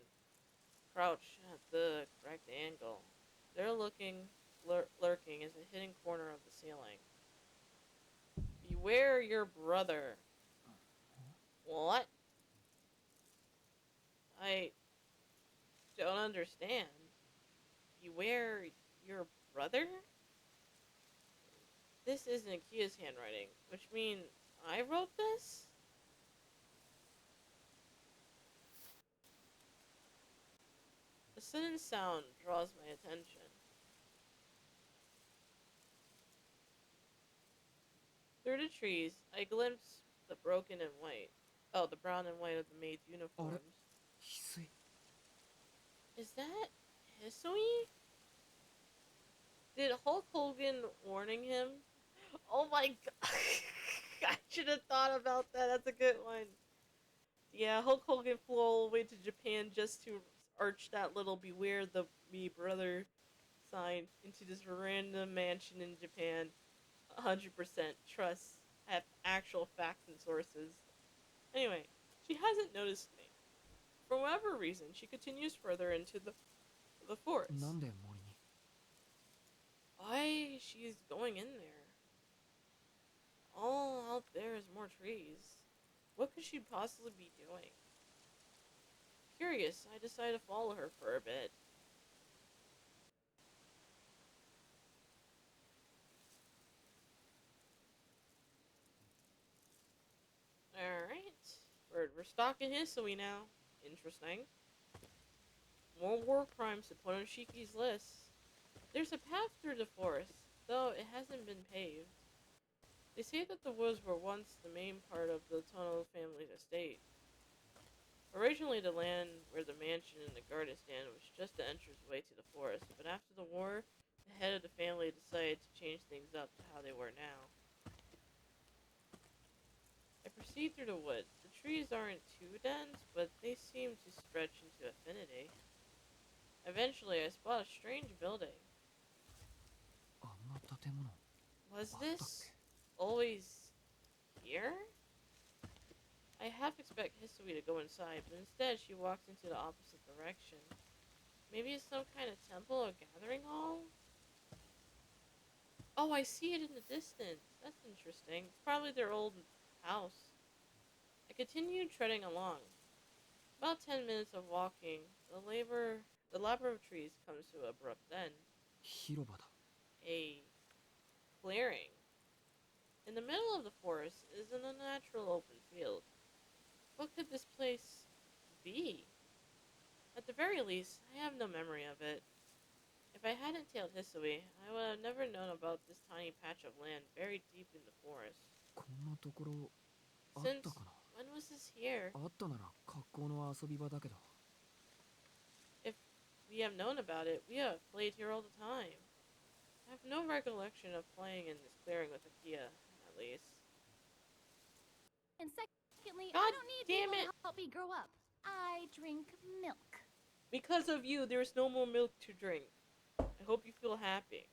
crouch at the correct angle. They're lurking is a hidden corner of the ceiling. Beware your brother. What? I don't understand. Beware your brother? This isn't Kia's handwriting, which means I wrote this? A sudden sound draws my attention. Through the trees, I glimpse the broken and white. Oh, the brown and white of the maid's uniforms. 翡翠 Is that Hisui? Did Hulk Hogan warning him? Oh my god. I should have thought about that. That's a good one. Yeah, Hulk Hogan flew all the way to Japan just to arch that little beware the me brother sign into this random mansion in Japan. 100% trust have actual facts and sources. Anyway, she hasn't noticed me. For whatever reason, she continues further into the forest. なんで森に Why she's going in there? All out there is more trees. What could she possibly be doing? Curious, I decide to follow her for a bit. Alright. We're stalking Hisui now. Interesting. More war crimes to put on Shiki's list. There's a path through the forest, though it hasn't been paved. They say that the woods were once the main part of the Tono family's estate. Originally, the land where the mansion and the garden stand was just the entranceway to the forest, but after the war, the head of the family decided to change things up to how they were now. I proceed through the woods. The trees aren't too dense, but they seem to stretch into infinity. Eventually, I spot a strange building. あんな建物 Was あったっ this け always here? I half expect Hisui to go inside, but instead she walks into the opposite direction. Maybe it's some kind of temple or gathering hall? Oh, I see it in the distance. That's interesting. It's probably their old house. I continue treading along. About 10 minutes of walking, the labyrinth of trees comes to an abrupt end. 広場だ A clearing. In the middle of the forest is an unnatural open field. What could this place be? At the very least, I have no memory of it. If I hadn't tailed Hisui, I would have never known about this tiny patch of land buried deep in the forest. こんなところあっ Since たかな when was this here? あったなら格好の遊び場だけど If we have known about it, we have played here all the time. I have no recollection of playing in this clearing with Akia, at least. And secondly, God I don't need damn people it. to help me grow up. I drink milk. Because of you, there's no more milk to drink. I hope you feel happy.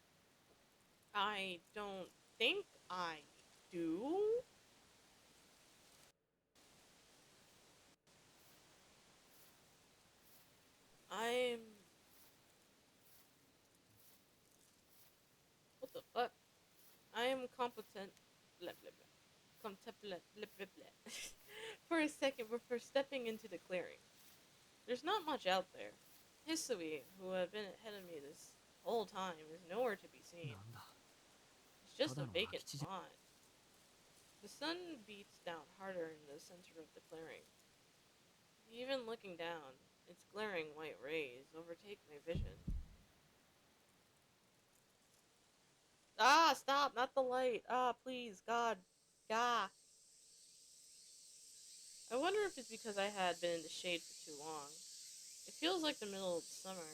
I don't think I do. I'm... What the fuck? I am competent... Blah, blah, blah. Contemplat... Blah, blah, blah. For a second before stepping into the clearing. There's not much out there. Hisui, who had been ahead of me this whole time, is nowhere to be seen. なんだ It's just a Tadano vacant Hakichi. spot. The sun beats down harder in the center of the clearing. Even looking down, its glaring white rays overtake my vision. Ah, stop! Not the light! Ah, please, God. Gah! I wonder if it's because I had been in the shade for too long. It feels like the middle of summer.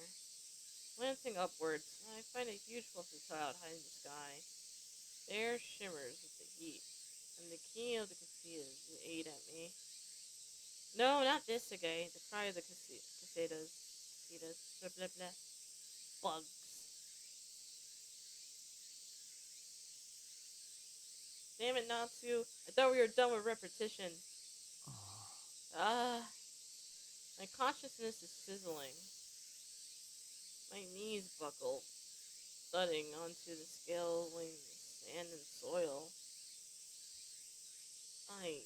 Glancing upwards, I find a huge fluffy cloud high in the sky. Air shimmers with the heat, and the key of the cicadas ate at me. No, not this again. The cry of the cicadas. Cicadas. Blah blah blah. Bugs. Damn it, Natsu. I thought we were done with repetition. Ah. My consciousness is sizzling. My knees buckle, thudding onto the scaling sand and soil. I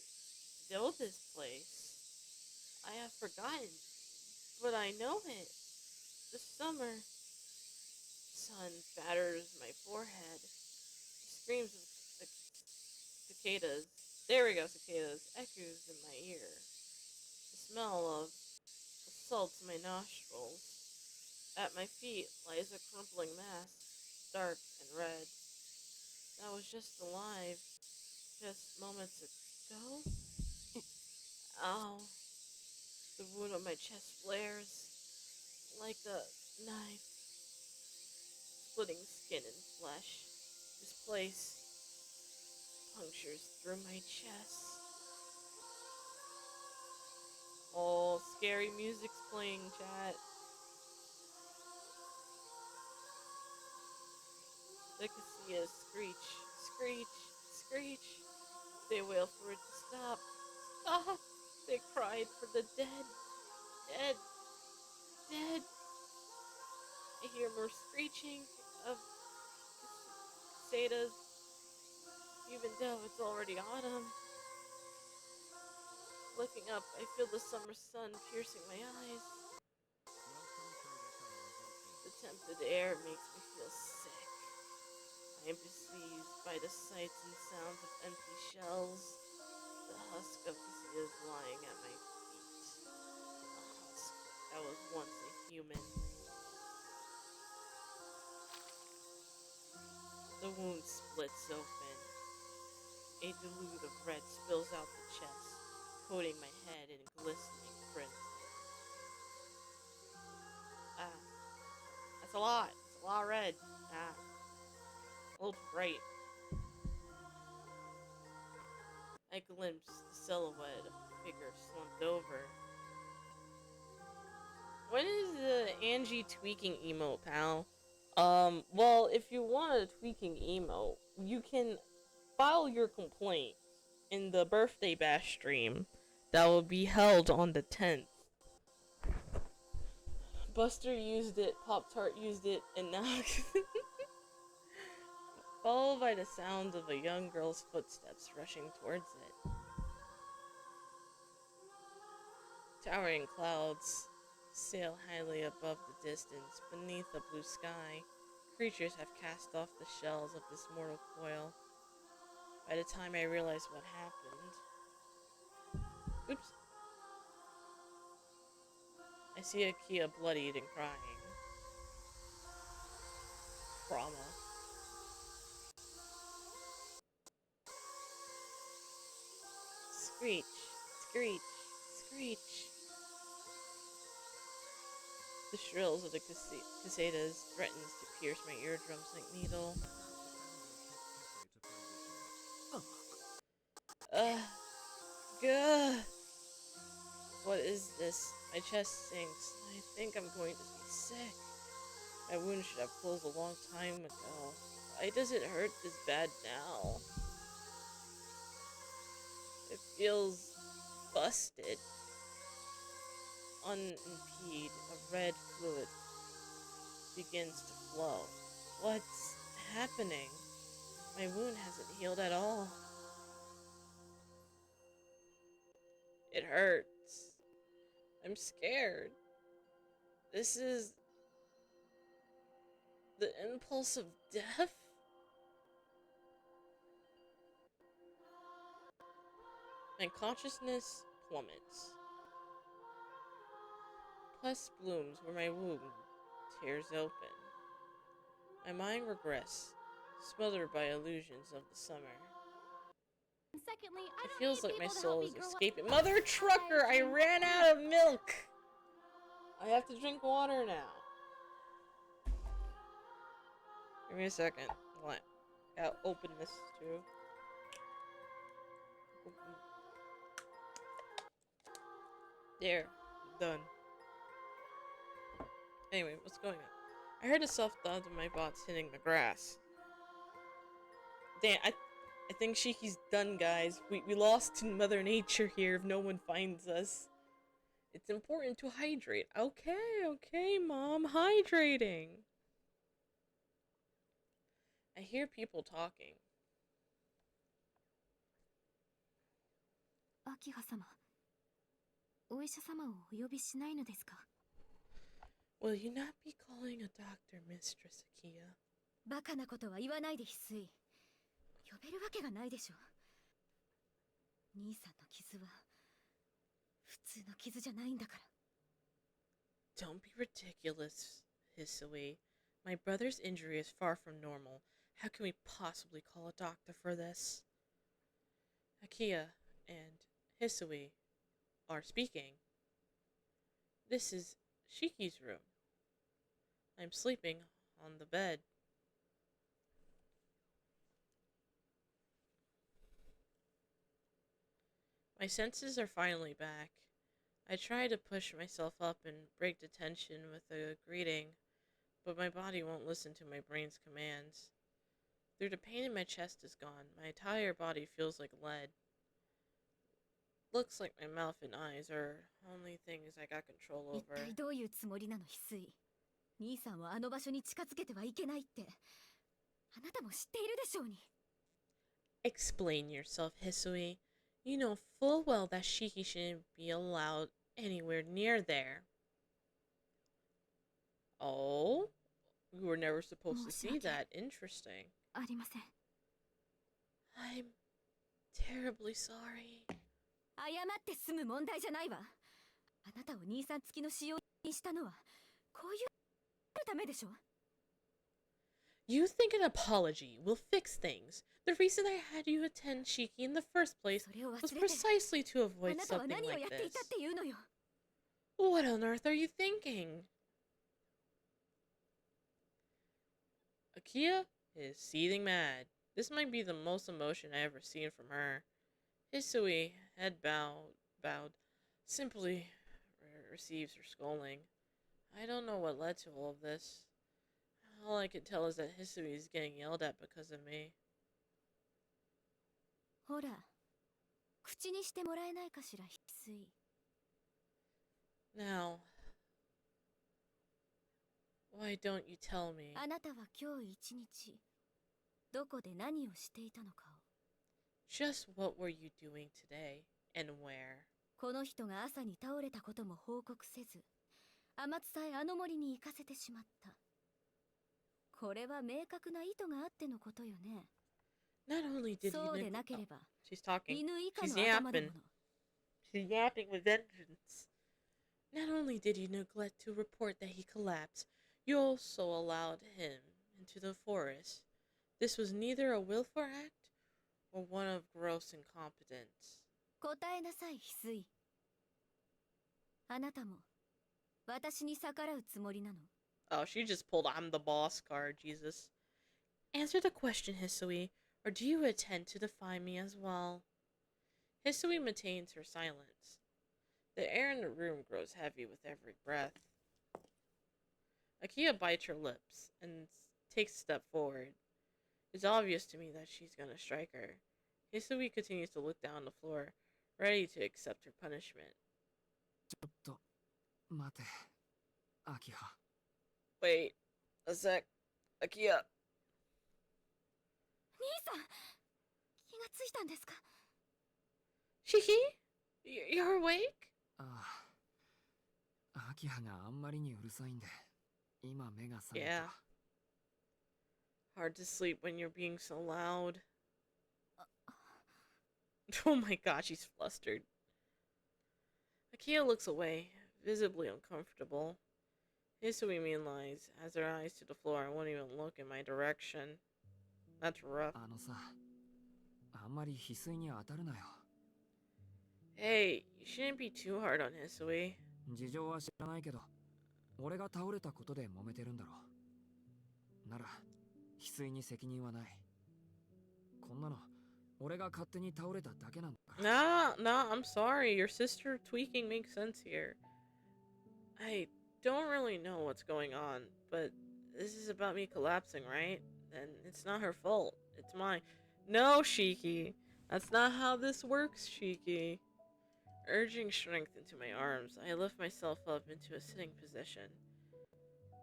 know this place. I have forgotten, but I know it. The summer sun batters my forehead. The screams of cicadas. There we go, cicadas. Echoes in my ear. The smell of assaults my nostrils. At my feet lies a crumpling mass, dark and red. That was just alive, just moments ago. Ow. The wound on my chest flares like a knife, splitting skin and flesh. This place punctures through my chest. Oh, scary music's playing, chat. The casitas screech, screech, screech. They wail for it to stop. Stop! They cried for the dead. Dead. Dead. I hear more screeching of cicadas, even though it's already autumn. Looking up, I feel the summer sun piercing my eyes. The tempered air makes me feel sick. I am besieged by the sights and sounds of empty shells. The husk of cicadas lying at my feet. A husk that was once a human. The wound splits open. A deluge of red spills out the chest, coating my head in glistening crimson. Ah, that's a lot. It's a lot of red. Ah, a little bright. I glimpse the silhouette of a figure slumped over. When is the Angie tweaking emote, pal? Well, if you want a tweaking emote, you can file your complaint in the birthday bash stream that will be held on the 10th. Buster used it, Pop Tart used it, and now followed by the sound of a young girl's footsteps rushing towards it. Towering clouds sail highly above the distance. Beneath the blue sky, creatures have cast off the shells of this mortal coil. By the time I realize what happened... Oops. I see Akia bloodied and crying. Trauma. Screech, screech, screech. The shrills of the cicadas threatens to pierce my eardrums like needle. Gah. What is this? My chest sinks. I think I'm going to be sick. My wound should have closed a long time ago. Why does it hurt this bad now? It feels busted. Unimpeded, a red fluid begins to flow. What's happening? My wound hasn't healed at all. It hurts. I'm scared. This is the impulse of death? My consciousness plummets. Pus blooms where my wound tears open. My mind regrets, smothered by illusions of the summer. Secondly, It feels like my soul is escaping. Mother trucker, I ran out of milk! I have to drink water now. Give me a second. What? Gotta open this too. Open. There. Done. Anyway, what's going on? I heard a soft thud of my bots hitting the grass. Damn, I think Shiki's done, guys. We lost to Mother Nature here if no one finds us. It's important to hydrate. Okay, Mom. Hydrating. I hear people talking. 秋葉様、お医者様をお呼びしないのですか？ Will you not be calling a doctor, Mistress Akia? バカなことは言わないで翡翠。呼べるわけがないでしょ。兄さんの傷は普通の傷じゃないんだから。 Don't be ridiculous, Hisui. My brother's injury is far from normal. How can we possibly call a doctor for this? Akia and Hisui are speaking. This is Shiki's room. I'm sleeping on the bed. My senses are finally back. I try to push myself up and break the tension with a greeting, but my body won't listen to my brain's commands. Though the pain in my chest is gone, my entire body feels like lead. Looks like my mouth and eyes are only things I got control 一 over. 体どういうつもりなの翡翠。兄さんはあの場所に近づけてはいけないって。あなたも知っているでしょうに。 Explain yourself, Hisui. You know full well that Shiki shouldn't be allowed anywhere near there. Oh? We were never supposed to see that. Interesting. ありません。 I'm terribly sorry. 謝って済む問題じゃないわ。あなたを兄さん付きの仕様にしたのはこういうためでしょ。 You think an apology will fix things? The reason I had you attend Shiki in the first place それを忘 was れて precisely to あ avoid なたは something 何を like やっていた this. っていうのよ。 What on earth are you thinking? Akia is seething mad. This might be the most emotion I ever seen from her. Hisui, head bowed, simply receives her scolding. I don't know what led to all of this. All I can tell is that Hisui is getting yelled at because of me. ほら、口にしてもらえないかしら翡翠。 Now, why don't you tell me? あなたは今日一日どこで何をしていたのかを。 Just what were you doing today, and where? この人が朝に倒れたことも報告せず、天津さえあの森に行かせてしまった。これは明確な意図があってのことよね。 Not only did そう you でなければ、 she's talking. 犬以下 She's の頭だも yapping. の。 She's yapping with vengeance. Not only did you neglect to report that he collapsed, you also allowed him into the forest. This was neither a willful act or one of gross incompetence. 答えなさい翡翠。あなたも私に逆らうつもりなの？ Oh, she just pulled I'm the boss card, Jesus. Answer the question, Hisui, or do you intend to defy me as well? Hisui maintains her silence. The air in the room grows heavy with every breath. Akia bites her lips and takes a step forward. It's obvious to me that she's gonna strike her. Hisui continues to look down the floor, ready to accept her punishment. ちょっと待て、秋葉。 Wait a sec. Akia. 兄さん、気がついたんですか？ Shiki? You're awake? ああ、秋葉があんまりにうるさいんで、今目が覚め Yeah. た。 Hard to sleep when you're being so loud. Oh my god, she's flustered. Akia looks away, visibly uncomfortable. Hisui meanwhile has her eyes to the floor and won't even look in my direction. That's rough. あのさ、あんまり翡翠に当たるなよ。 Hey, you shouldn't be too hard on Hisui. 事情は知らないけど、俺が倒れたことで揉めてるんだろう。なら、翡翠に責任はない。こんなの俺が勝手に倒れただけなんだから。 No, I'm sorry. Your sister tweaking makes sense here. I don't really know what's going on, but this is about me collapsing, right? And it's not her fault. It's mine. No, Shiki. That's not how this works, Shiki. Urging strength into my arms, I lift myself up into a sitting position.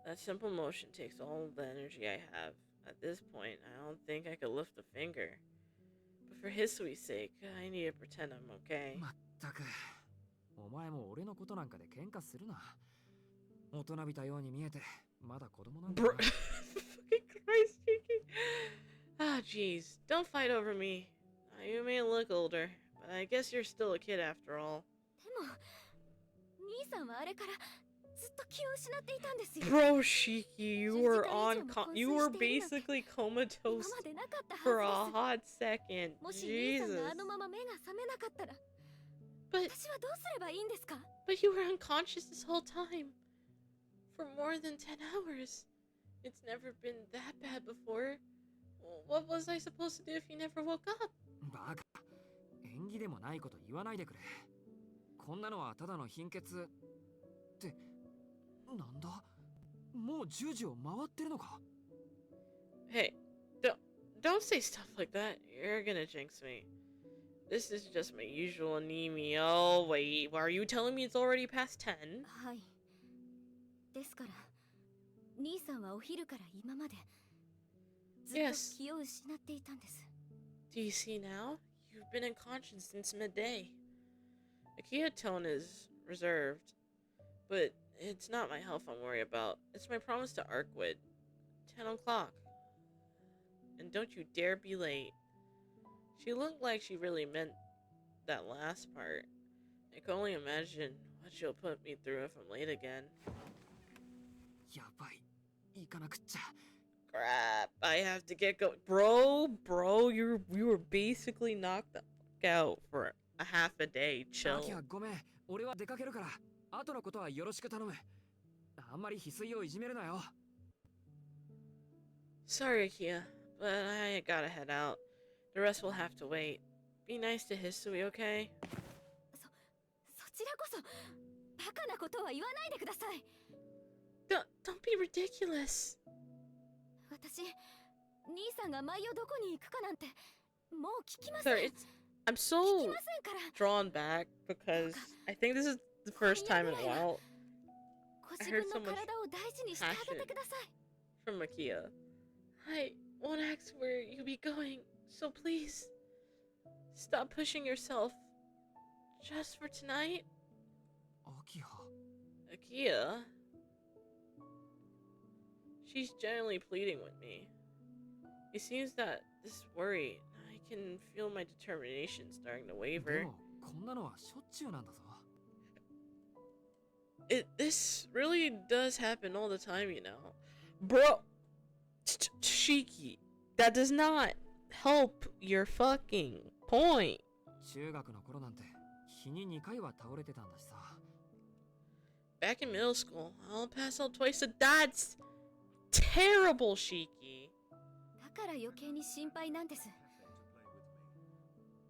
That simple motion takes all the energy I have. At this point, I don't think I could lift a finger. But for his sweet sake, I need to pretend I'm okay. まったく、お前も俺のことなんかで喧嘩するな。大人びたように見えてまだ子供なんだな。 Fucking Christ, Shiki. Ah, jeez. Don't fight over me. You may look older, but I guess you're still a kid after all. でも兄さんはあれからずっと気を失っていたんですよ。 Bro, Shiki, you were you were basically 今 comatose までなかった for a はず hot second. です。もし兄さん Jesus. があのまま目が覚めなかったら But 私はどうすればいいんですか？ you were unconscious this whole time. For more than 10 hours. It's never been that bad before. What was I supposed to do if you never woke up? バカ、演技でもないこと言わないでくれ。こんなのはただの貧血って、なんだ、もう10時を回ってるのか。 Hey, don't say stuff like that. You're gonna jinx me. This is just my usual anemia. Oh, wait. Are you telling me it's already past 10? はい。ですから兄さんはお昼から今までずっと Yes. 気を失っていたんです。 Do you see now? You've been unconscious since midday. Akia's tone is reserved, but it's not my health I'm worried about. It's my promise to Arcueid. 10 o'clock. And don't you dare be late. She looked like she really meant that last part. I can only imagine what she'll put me through if I'm late again. やばい、行かなくっちゃ。 Crap, I have to get going. Bro, you were basically knocked the fuck out for a half a day. ア Chill. キはごめん、俺は出かけるから、後のことはよろしく頼む。あんまり翡翠をいじめるなよ。 Sorry, Akia, but I gotta head out. The rest will have to wait. Be nice to Hisui, okay? そちらこそバカなことは言わないでください。 Don't be ridiculous. 私兄さんが毎夜どこに行くかなんてもう聞きません。 Sorry, I'm 聞き so ませんから。 drawn back because I think this is the first time in a while ご自分の体を大事にしてあげてください。 from Akia. I won't ask where you be going, so please stop pushing yourself. Just for tonight, アキハ、 Akia. She's generally pleading with me. It seems that this worry, I can feel my determination starting to で waver. もこんなのはしょっちゅうなんだぞ。 This really does happen all the time, you know. Bro, Shiki, that does not help your fucking point. 中学の頃なんて日に2回は倒れてたんだしさ。 Back in middle school, I'll pass out twice a That's terrible, Shiki. だから余計に心配なんです。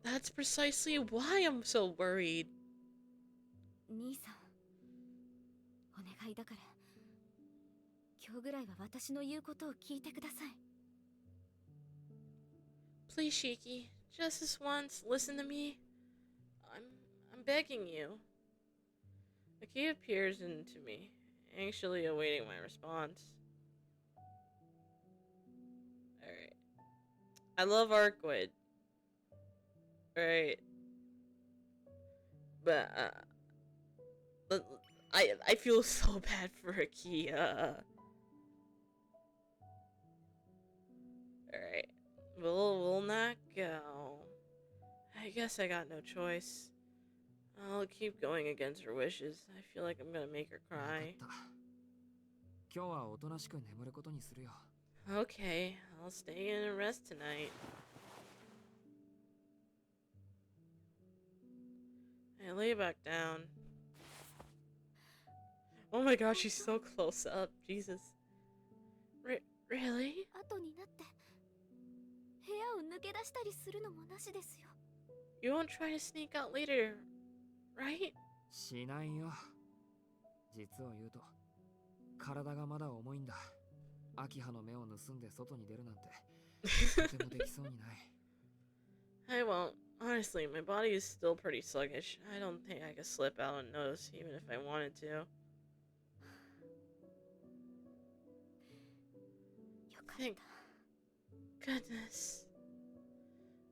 That's precisely why I'm so worried. 兄さんお願いだから今日ぐらいは私の言うことを聞いてください。 Please, Shiki, just this once, listen to me. I'm begging you. Akia peers into me, anxiously awaiting my response. Alright. I love Arcueid. Right. But, I feel so bad for Akia. Alright. We'll not go. I guess I got no choice. I'll keep going against her wishes. I feel like I'm gonna make her わかっ cry. た。今日はおとなしく眠ることにするよ。 Okay, I'll stay in and rest tonight. I lay back down. Oh my gosh, she's so close up. Jesus. Really? 後になって部屋を抜け出したりするのもなしですよ。 You won't try to sneak out later, right? しないよ。実を言うと体がまだ重いんだ。秋葉の目を盗んで外に出るなんてとてもできそうにない。I won't. Honestly, my body is still pretty sluggish. I don't think I could slip out and notice even if I wanted to. よかっ Thank た。 goodness.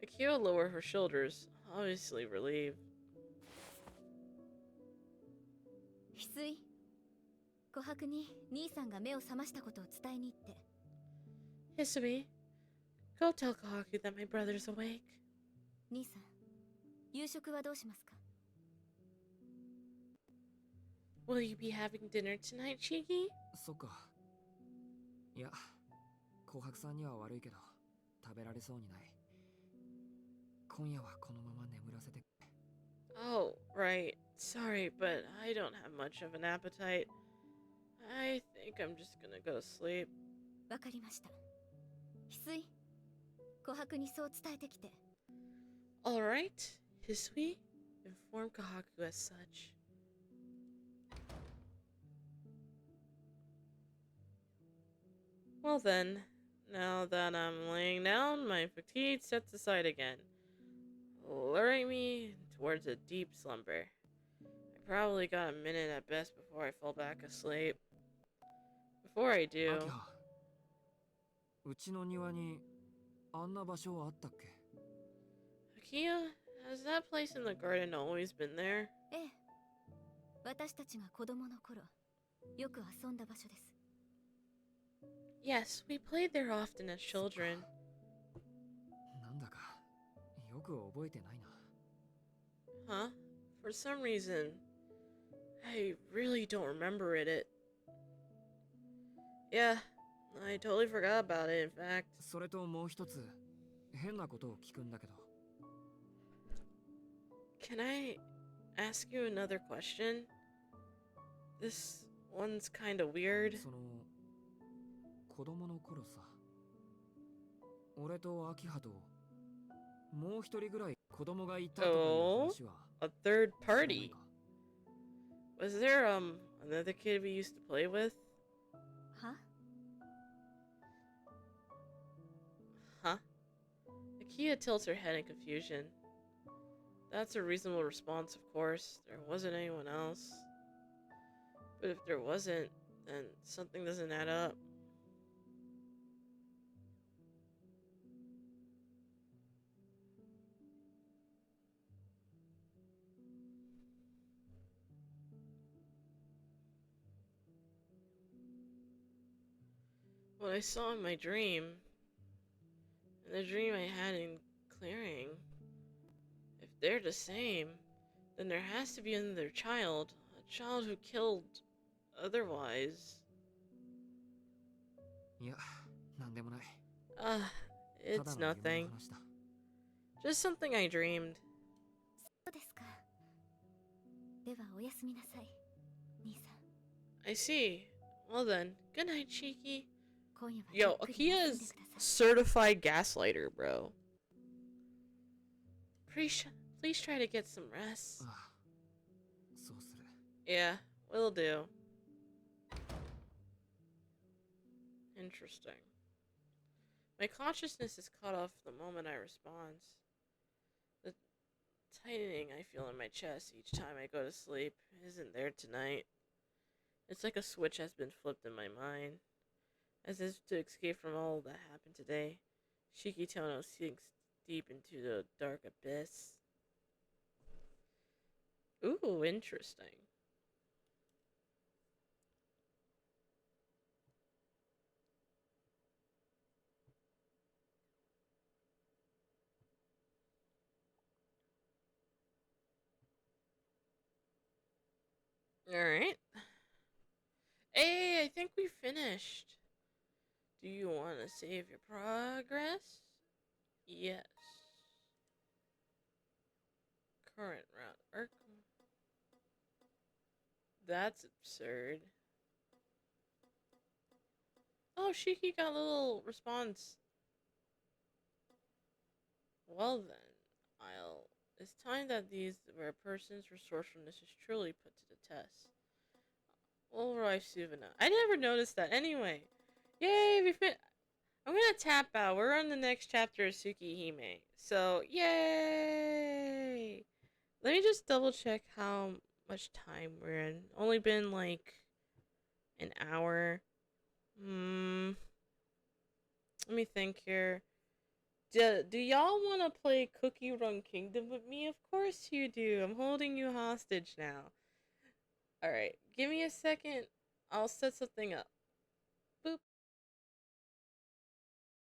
Akio lowered her shoulders, obviously relieved. 翡翠、琥珀に兄さんが目を覚ましたことを伝えに行って。 Hisui, go tell Kohaku that my brother's awake. 兄さん、夕食はどうしますか？ Will you be having dinner tonight, Shiki? そっか。いや、紅白さんには悪いけど食べられそうにない。今夜はこのまま眠らせて。 Oh, right. Sorry, but I don't have much of an appetite. I think I'm just gonna go to sleep. わかりました。翡翠、琥珀にそう伝えてきて。 Alright, Hisui, inform Kohaku as such. Well then, now that I'm laying down, my fatigue sets aside again, luring me towards a deep slumber. I probably got a minute at best before I fall back asleep. Before I 秋 do, 葉、うちの庭にあんな場所あったっけ？ Akia, has that place in the garden always been there? ええ、私たちが子供の頃よく遊んだ場所です。 Yes, we played there often as children. なんだかよく覚えてないな。 Huh? For some reason, I really don't remember it. Yeah, I totally forgot about it, in fact. それともう一つ変なことを聞くんだけど。 Can I ask you another question? This one's kinda weird. その子供の頃さ、俺と秋葉ともう一人ぐらい子供がいたとかいう話は A third 知らない party. か？ Was there, another kid we used to play with? は？ Huh? Akia tilts her head in confusion. That's a reasonable response, of course. There wasn't anyone else. But if there wasn't, then something doesn't add up. What I saw in my dream, and the dream I had in clearing, if they're the same, then there has to be another child, a child who killed otherwise. いや、なんでもない。 It's ただの夢の nothing. 話だ。 Just something I dreamed. そうですか。ではおやすみなさい、兄さん。 I see. Well then, good night, Cheeky. 今夜は Yo, ゆっくり Akia 休ん is でください。 certified gaslighter, bro. Please try to get some rest. ああ、そうする。 Yeah, will do. Interesting. My consciousness is cut off the moment I respond. The tightening I feel in my chest each time I go to sleep isn't there tonight. It's like a switch has been flipped in my mind. As if to escape from all that happened today, Shikitono sinks deep into the dark abyss. Ooh, interesting. Alright. Hey, I think we finished. Do you want to save your progress? Yes. Current route. That's absurd. Oh, Shiki got a little response. Well then, I'll. It's time that these where a person's resourcefulness is truly put to the test. Alright, Suvina. I never noticed that. Anyway, yay! I'm gonna tap out. We're on the next chapter of Tsukihime. So, yay! Let me just double check how much time we're in. Only been like an hour. Let me think here. Do y'all want to play Cookie Run Kingdom with me? Of course you do. I'm holding you hostage now. Alright, give me a second. I'll set something up. Boop.